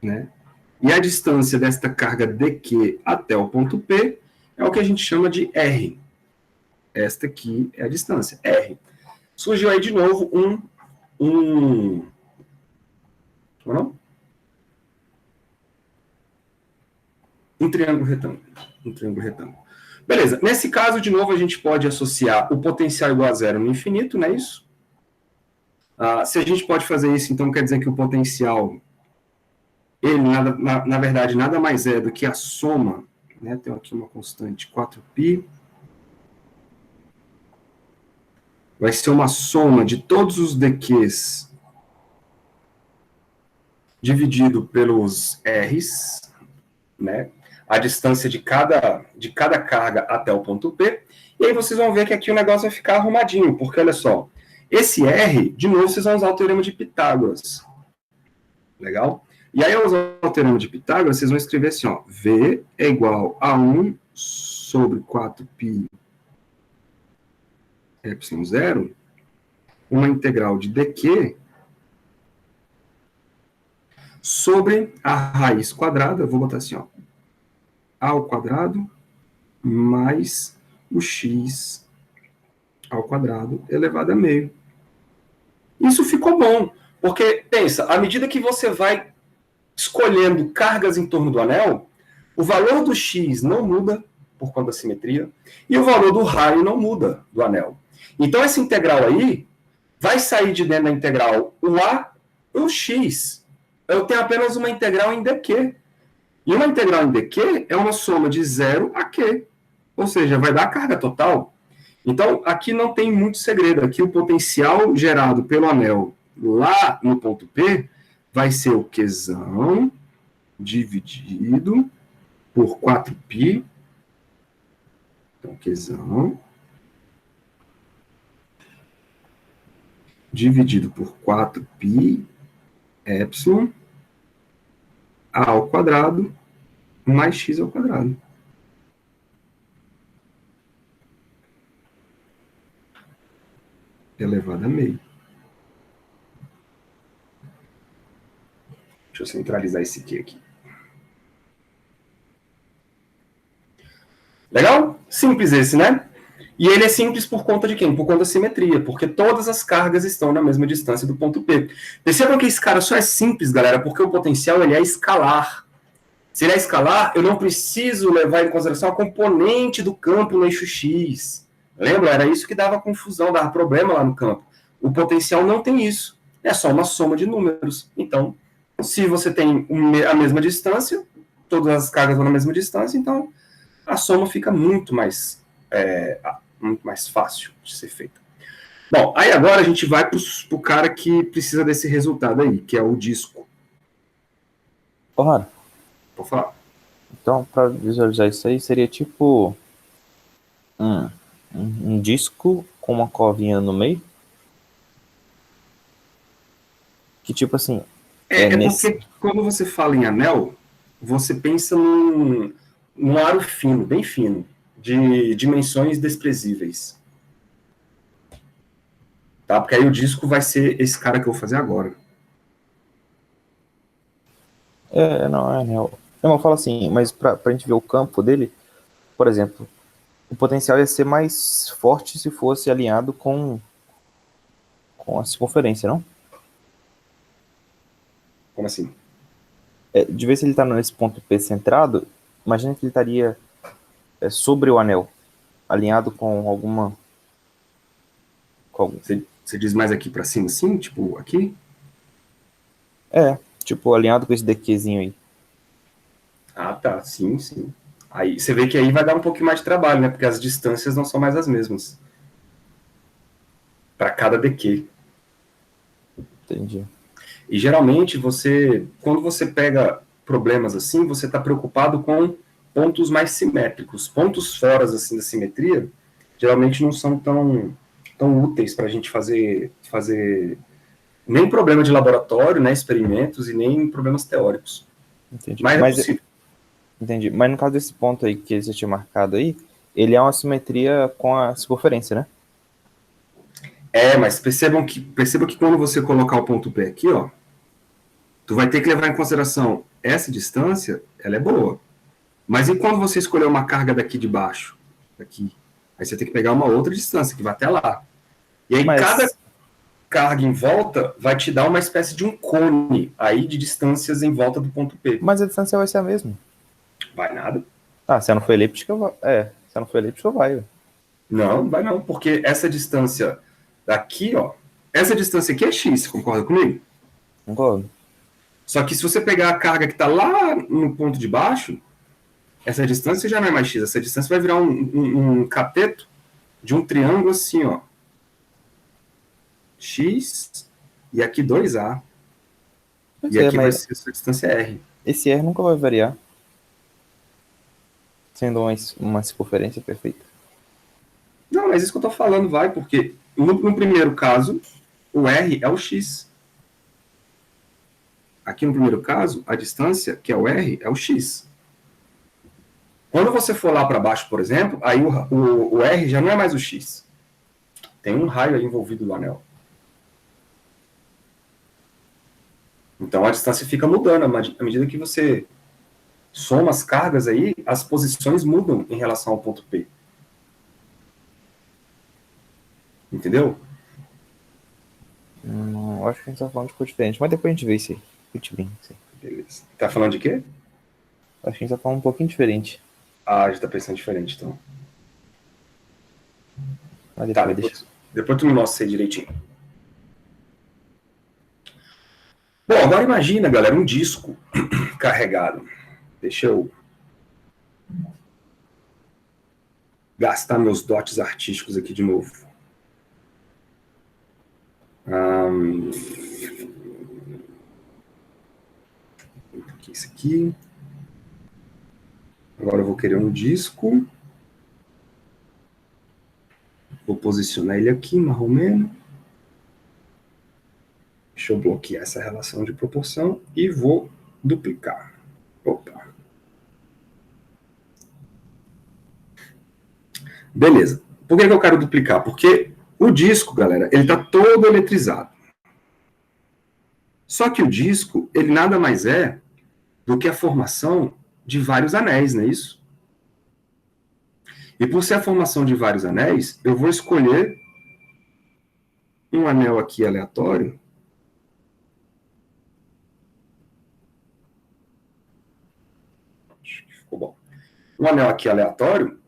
Speaker 1: né? E a distância desta carga dq até o ponto P é o que a gente chama de R. Esta aqui é a distância, R. Surgiu aí de novo como não? Um triângulo retângulo. Um triângulo retângulo. Beleza, nesse caso, de novo, a gente pode associar o potencial igual a 0 no infinito, não é isso? Se a gente pode fazer isso, então quer dizer que o potencial, ele, na verdade, nada mais é do que a soma, né? Tem aqui uma constante 4π, vai ser uma soma de todos os dqs dividido pelos r's, né? A distância de cada carga até o ponto P, e aí vocês vão ver que aqui o negócio vai ficar arrumadinho, porque olha só, esse R, de novo, vocês vão usar o teorema de Pitágoras. Legal? E aí, ao usar o teorema de Pitágoras, vocês vão escrever assim, ó, V é igual a 1 sobre 4π ε0, uma integral de dq sobre a raiz quadrada, eu vou botar assim, ó, a ao quadrado mais o x ao quadrado elevado a meio. Isso ficou bom, porque, pensa, à medida que você vai escolhendo cargas em torno do anel, o valor do x não muda por conta da simetria, e o valor do raio não muda do anel. Então, essa integral aí vai sair de dentro da integral o a e o x. Eu tenho apenas uma integral em dq. E uma integral em dq é uma soma de 0 a q. Ou seja, vai dar a carga total. Então, aqui não tem muito segredo. Aqui o potencial gerado pelo anel lá no ponto P vai ser o Qzão dividido por 4π. Então, Qzão dividido por 4π epsilon a ao quadrado mais x ao quadrado. Elevado a meio. Deixa eu centralizar esse aqui. Legal? Simples esse, né? E ele é simples por conta de quem? Por conta da simetria, porque todas as cargas estão na mesma distância do ponto P. Percebam que esse cara só é simples, galera, porque o potencial ele é escalar. Se ele é escalar, eu não preciso levar em consideração a componente do campo no eixo X. Lembra? Era isso que dava confusão, dava problema lá no campo. O potencial não tem isso. É só uma soma de números. Então, se você tem a mesma distância, todas as cargas vão na mesma distância, então a soma fica muito mais fácil de ser feita. Bom, aí agora a gente vai para o cara que precisa desse resultado aí, que é o disco.
Speaker 3: Porra.
Speaker 1: Vou falar.
Speaker 3: Então, para visualizar isso aí, seria tipo um disco com uma covinha no meio. Que tipo assim...
Speaker 1: Porque quando você fala em anel, você pensa num aro fino, bem fino, de dimensões desprezíveis. Tá? Porque aí o disco vai ser esse cara que eu vou fazer agora.
Speaker 3: Não é anel. Não, eu falo assim, mas pra gente ver o campo dele, por exemplo, o potencial ia ser mais forte se fosse alinhado com a circunferência, não?
Speaker 1: Como assim?
Speaker 3: De ver se ele tá nesse ponto P centrado, imagina que ele estaria sobre o anel, alinhado com alguma...
Speaker 1: Você diz mais aqui pra cima, assim? Tipo, aqui?
Speaker 3: Tipo, alinhado com esse dequezinho aí.
Speaker 1: Ah, tá. Sim. Aí você vê que aí vai dar um pouquinho mais de trabalho, né? Porque as distâncias não são mais as mesmas. Para cada DQ.
Speaker 3: Entendi.
Speaker 1: E geralmente quando você pega problemas assim, você está preocupado com pontos mais simétricos. Pontos fora assim, da simetria, geralmente não são tão úteis para a gente fazer nem problema de laboratório, né, experimentos, e nem problemas teóricos.
Speaker 3: Entendi.
Speaker 1: Mas é possível.
Speaker 3: Entendi. Mas no caso desse ponto aí que você tinha marcado aí, ele é uma simetria com a circunferência, né?
Speaker 1: Mas perceba que quando você colocar o ponto P aqui, ó, tu vai ter que levar em consideração essa distância, ela é boa. Mas e quando você escolher uma carga daqui de baixo? Daqui. Aí você tem que pegar uma outra distância, que vai até lá. E aí cada carga em volta vai te dar uma espécie de um cone aí de distâncias em volta do ponto P.
Speaker 3: Mas a distância vai ser a mesma.
Speaker 1: Vai nada.
Speaker 3: Se ela não for elíptica, se ela não for elíptica, vai.
Speaker 1: Não, vai não, porque essa distância daqui, ó, essa distância aqui é x, concorda comigo?
Speaker 3: Concordo.
Speaker 1: Só que se você pegar a carga que está lá no ponto de baixo, essa distância já não é mais x, essa distância vai virar um cateto de um triângulo assim, ó. X e aqui 2A. E aqui vai ser a sua distância R.
Speaker 3: Esse R nunca vai variar. Sendo uma circunferência perfeita.
Speaker 1: Não, mas isso que eu tô falando vai, porque no primeiro caso, o R é o X. Aqui no primeiro caso, a distância, que é o R, é o X. Quando você for lá para baixo, por exemplo, aí o R já não é mais o X. Tem um raio aí envolvido no anel. Então a distância fica mudando. À medida que você soma as cargas aí, as posições mudam em relação ao ponto P. Entendeu?
Speaker 3: Acho que a gente tá falando de coisa diferente, mas depois a gente vê isso aí.
Speaker 1: Beleza. Tá falando de quê?
Speaker 3: Acho que a gente tá falando um pouquinho diferente.
Speaker 1: A gente tá pensando diferente, então.
Speaker 3: Mas
Speaker 1: depois tu me mostra isso aí direitinho. Bom, agora imagina, galera, um disco carregado. Deixa eu gastar meus dotes artísticos aqui de novo. esse aqui. Agora eu vou querer um disco. Vou posicionar ele aqui, marromeno. Deixa eu bloquear essa relação de proporção e vou duplicar. Opa. Beleza. Por que eu quero duplicar? Porque o disco, galera, ele está todo eletrizado. Só que o disco, ele nada mais é do que a formação de vários anéis, não é isso? E por ser a formação de vários anéis, eu vou escolher um anel aqui aleatório. Acho que ficou bom. Um anel aqui aleatório,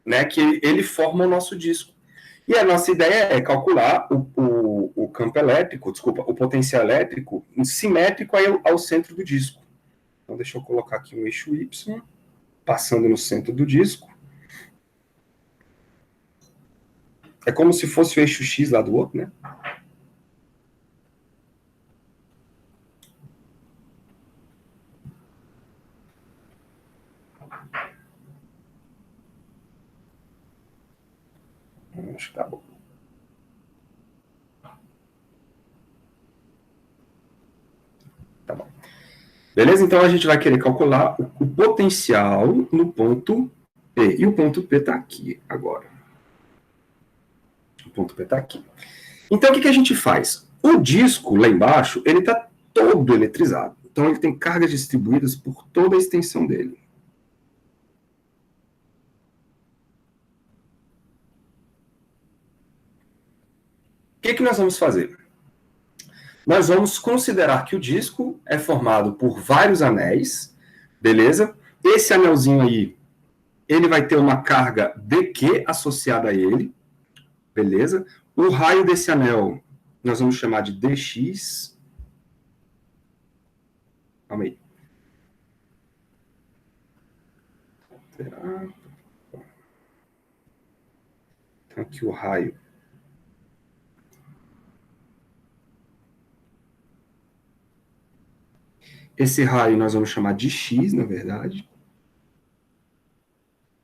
Speaker 1: né, que ele forma o nosso disco. E a nossa ideia é calcular o campo elétrico, desculpa, o potencial elétrico simétrico ao centro do disco. Então, deixa eu colocar aqui um eixo Y, passando no centro do disco. É como se fosse o eixo X lá do outro, né? Acho que tá bom. Tá bom. Beleza? Então, a gente vai querer calcular o potencial no ponto P. E o ponto P está aqui agora. O ponto P está aqui. Então, o que a gente faz? O disco, lá embaixo, ele está todo eletrizado. Então, ele tem cargas distribuídas por toda a extensão dele. O que nós vamos fazer? Nós vamos considerar que o disco é formado por vários anéis, beleza? Esse anelzinho aí, ele vai ter uma carga dQ associada a ele, beleza? O raio desse anel, nós vamos chamar de dx. Calma aí. Será? Então, aqui o raio. Esse raio nós vamos chamar de x, na verdade.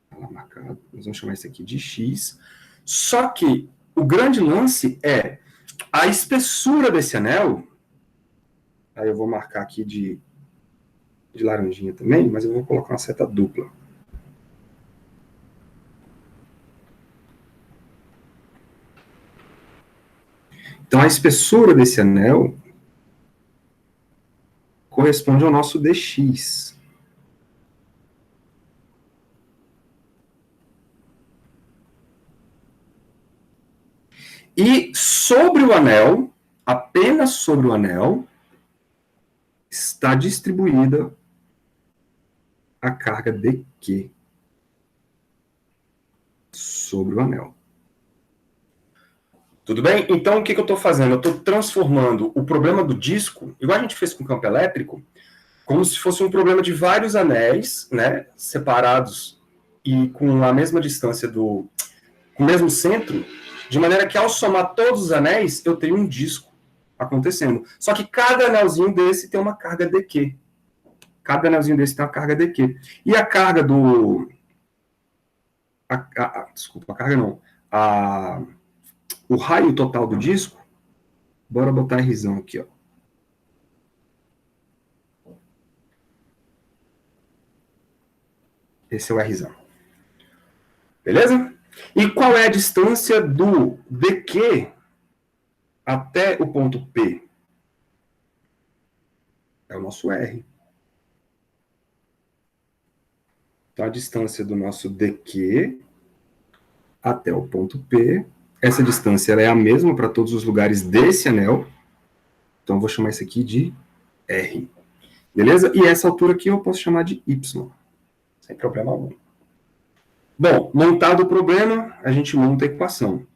Speaker 1: Está lá marcado. Nós vamos chamar isso aqui de x. Só que o grande lance é a espessura desse anel. Aí eu vou marcar aqui de laranjinha também, mas eu vou colocar uma seta dupla. Então a espessura desse anel corresponde ao nosso dx. E sobre o anel, apenas sobre o anel, está distribuída a carga dQ sobre o anel. Tudo bem? Então, o que eu estou fazendo? Eu estou transformando o problema do disco, igual a gente fez com o campo elétrico, como se fosse um problema de vários anéis, né, separados e com a mesma distância com o mesmo centro, de maneira que ao somar todos os anéis, eu tenho um disco acontecendo. Só que cada anelzinho desse tem uma carga dQ. Cada anelzinho desse tem uma carga dQ. E a carga do... desculpa, a carga não. O raio total do disco, bora botar Rzão aqui, ó. Esse é o Rzão. Beleza? E qual é a distância do dQ até o ponto P? É o nosso R. Então, a distância do nosso dQ até o ponto P, essa distância ela é a mesma para todos os lugares desse anel. Então, eu vou chamar isso aqui de R. Beleza? E essa altura aqui eu posso chamar de Y. Sem problema algum. Bom, montado o problema, a gente monta a equação.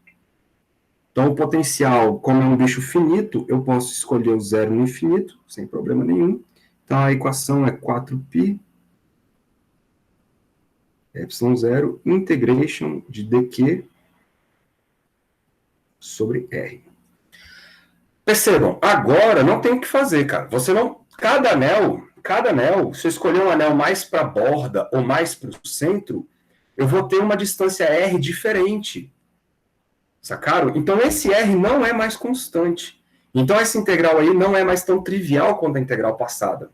Speaker 1: Então, o potencial, como é um bicho finito, eu posso escolher o zero no infinito, sem problema nenhum. Então, a equação é 4π ε0 integration de dq sobre R. Percebam, agora não tem o que fazer, cara. Cada anel, se eu escolher um anel mais para a borda ou mais para o centro, eu vou ter uma distância R diferente. Sacaram? Então, esse R não é mais constante. Então, essa integral aí não é mais tão trivial quanto a integral passada.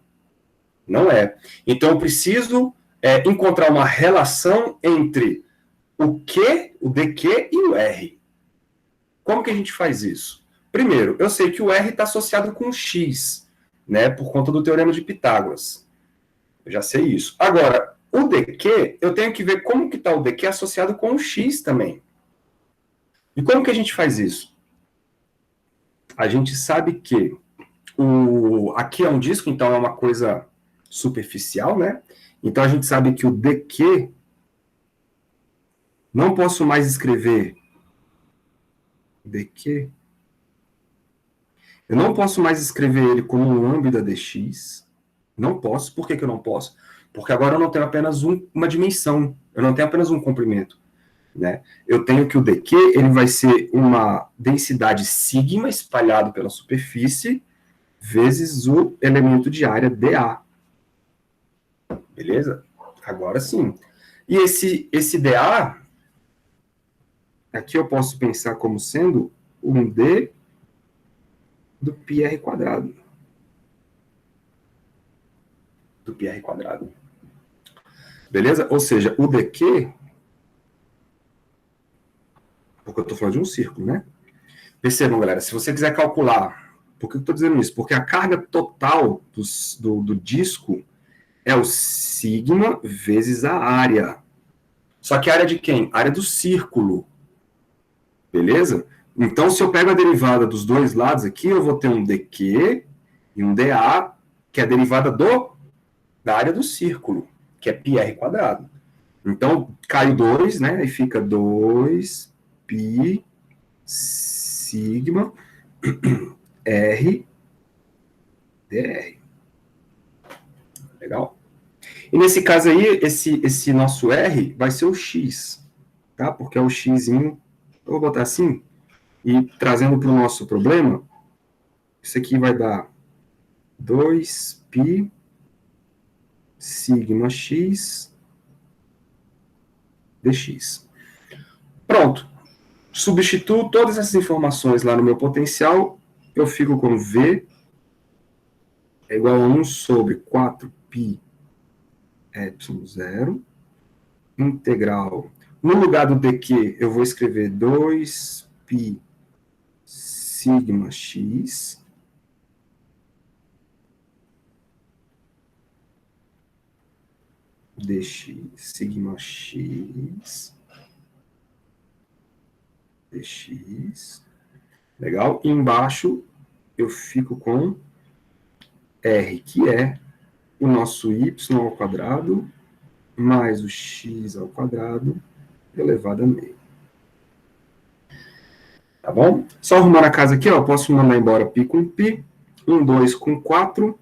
Speaker 1: Não é. Então, eu preciso encontrar uma relação entre o Q, o dQ e o R. Como que a gente faz isso? Primeiro, eu sei que o R está associado com o X, né, por conta do teorema de Pitágoras. Eu já sei isso. Agora, o dQ, eu tenho que ver como que está o dQ associado com o X também. E como que a gente faz isso? A gente sabe que aqui é um disco, então é uma coisa superficial, né? Então a gente sabe que o dQ, não posso mais escrever dQ, eu não posso mais escrever ele como um lambda dx, não posso. Por que eu não posso? Porque agora eu não tenho apenas uma dimensão, eu não tenho apenas um comprimento. Né? Eu tenho que o dq ele vai ser uma densidade sigma espalhado pela superfície vezes o elemento de área dA. Beleza? Agora sim. E esse dA, aqui eu posso pensar como sendo um d do πr quadrado. Do πr quadrado. Beleza? Ou seja, o dq, porque eu estou falando de um círculo, né? Percebam, galera, se você quiser calcular, por que eu estou dizendo isso? Porque a carga total do disco é o sigma vezes a área. Só que a área de quem? A área do círculo. Beleza? Então, se eu pego a derivada dos dois lados aqui, eu vou ter um dq e um dA, que é a derivada da área do círculo, que é πr quadrado. Então, cai o 2, né? E fica 2π sigma r dr. Legal? E nesse caso aí, esse nosso r vai ser o x, tá? Porque é o xzinho, eu vou botar assim, e trazendo para o nosso problema, isso aqui vai dar 2π sigma x dx. Pronto. Substituo todas essas informações lá no meu potencial, eu fico com V é igual a 1 sobre 4π ε0, integral. No lugar do dq, eu vou escrever 2π sigma x dx, sigma x dx. Legal? E embaixo eu fico com r, que é o nosso y ao quadrado mais o x ao quadrado elevado a meio. Tá bom? Só arrumar a casa aqui, ó, eu posso mandar embora π com π, 2 com 4.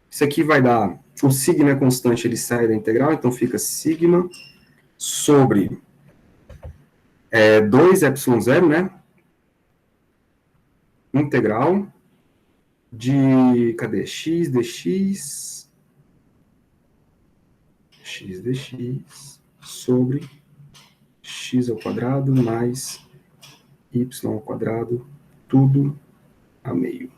Speaker 1: Isso aqui vai dar, o sigma é constante, ele sai da integral, então fica sigma sobre 2ε0, né? Integral de, cadê? X dx, x dx sobre x ao quadrado mais y ao quadrado, tudo a meio.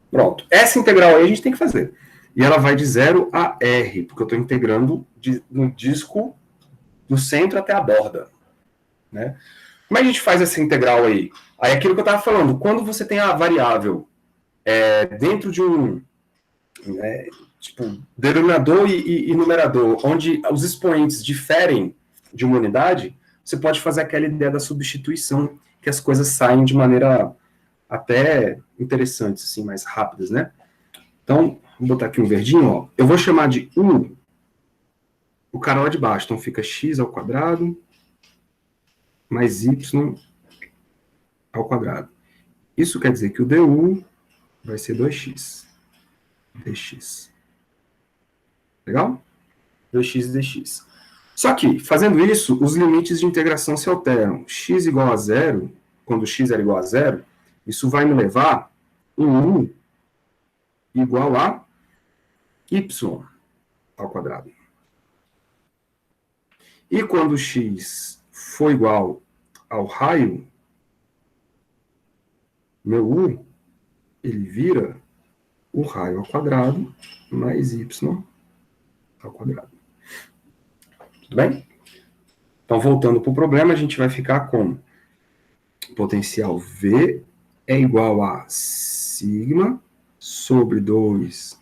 Speaker 1: Pronto. Essa integral aí a gente tem que fazer. E ela vai de 0 a R, porque eu estou integrando no disco do centro até a borda. Né? Como é que a gente faz essa integral aí? Aí é aquilo que eu estava falando, quando você tem a variável dentro de um tipo, denominador e numerador, onde os expoentes diferem de uma unidade, você pode fazer aquela ideia da substituição, que as coisas saem de maneira até interessantes, assim, mais rápidas, né? Então, vou botar aqui um verdinho, ó. Eu vou chamar de U o cara lá de baixo, então fica x ao quadrado mais y ao quadrado. Isso quer dizer que o du vai ser 2x dx. Legal? 2x dx. Só que, fazendo isso, os limites de integração se alteram. X igual a 0, quando x era igual a 0, isso vai me levar U igual a y ao quadrado. E quando x for igual ao raio, meu u, ele vira o raio ao quadrado mais y ao quadrado. Tudo bem? Então, voltando para o problema, a gente vai ficar com potencial V é igual a sigma sobre 2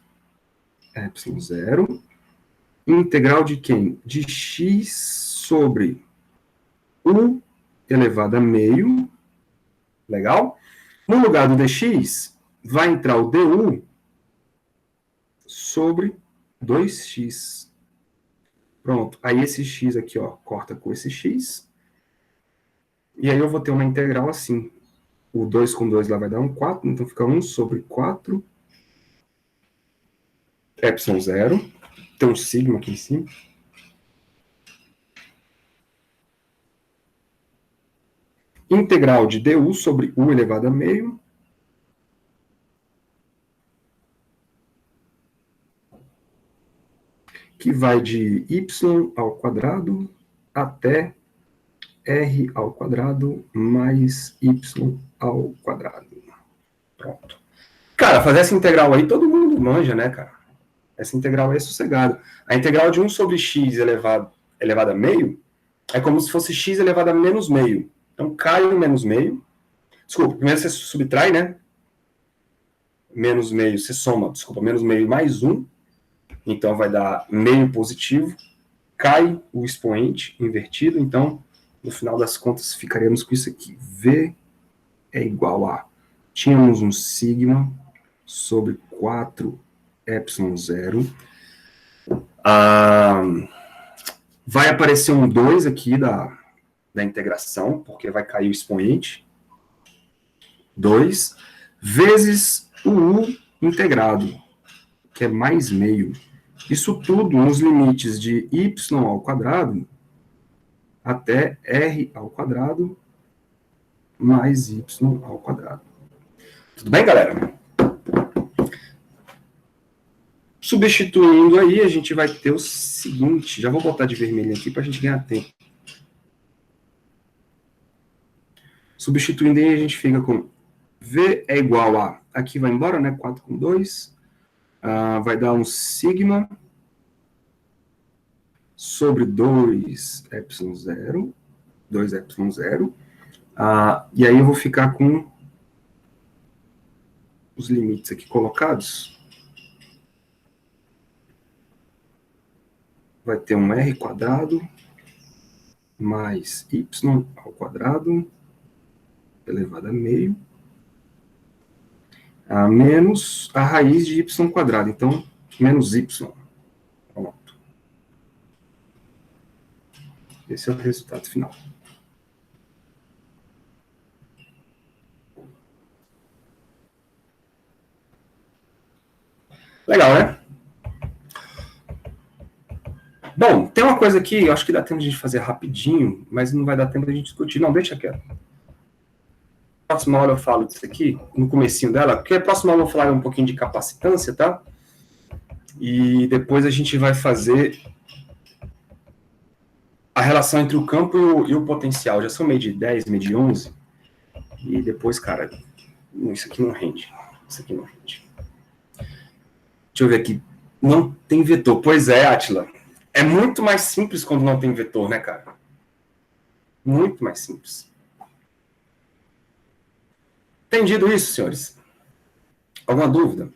Speaker 1: epsilon zero, integral de quem? De x sobre u elevado a meio, legal? No lugar do dx, vai entrar o du sobre 2x. Pronto, aí esse x aqui, ó, corta com esse x, e aí eu vou ter uma integral assim. O 2 com 2 lá vai dar um 4, então fica 1 sobre 4 epsilon zero. Tem um sigma aqui em cima. Integral de du sobre u elevado a meio. Que vai de y ao quadrado até r ao quadrado mais y ao quadrado. Pronto. Cara, fazer essa integral aí todo mundo manja, né, cara? Essa integral aí é sossegada. A integral de 1 sobre x elevado a meio é como se fosse x elevado a menos meio. Então, cai o menos meio. Desculpa, primeiro você subtrai, né? Menos meio, você soma, desculpa, menos meio mais 1. Então, vai dar meio positivo. Cai o expoente invertido. Então, no final das contas, ficaremos com isso aqui. V é igual a... Tínhamos um sigma sobre 4 epsilon zero. Vai aparecer um 2 aqui da integração, porque vai cair o expoente. 2 vezes o u integrado, que é mais meio. Isso tudo nos limites de y ao quadrado até r ao quadrado mais y ao quadrado. Tudo bem, galera? Substituindo aí, a gente vai ter o seguinte. Já vou botar de vermelho aqui para a gente ganhar tempo. Substituindo aí, a gente fica com V é igual a... Aqui vai embora, né? 4 com 2. Vai dar um sigma sobre 2 epsilon zero. 2 epsilon zero. E aí eu vou ficar com os limites aqui colocados. Vai ter um r quadrado mais y ao quadrado elevado a meio, menos a raiz de y quadrado. Então, menos y. Pronto. Esse é o resultado final. Legal, né? Bom, tem uma coisa aqui, eu acho que dá tempo de a gente fazer rapidinho, mas não vai dar tempo de a gente discutir. Não, deixa quieto. Próxima aula eu falo disso aqui, no comecinho dela, porque a próxima aula eu vou falar um pouquinho de capacitância, tá? E depois a gente vai fazer a relação entre o campo e o potencial. Já são meio de 10, meio de 11. E depois, cara, isso aqui não rende. Isso aqui não rende. Deixa eu ver aqui. Não tem vetor. Pois é, Átila. É muito mais simples quando não tem vetor, né, cara? Muito mais simples. Entendido isso, senhores? Alguma dúvida?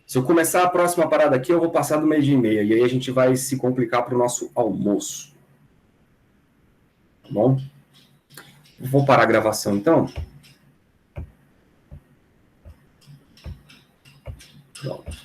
Speaker 1: Se eu começar a próxima parada aqui, eu vou passar do 12:30. E aí a gente vai se complicar para o nosso almoço. Tá bom? Vou parar a gravação, então. Pronto.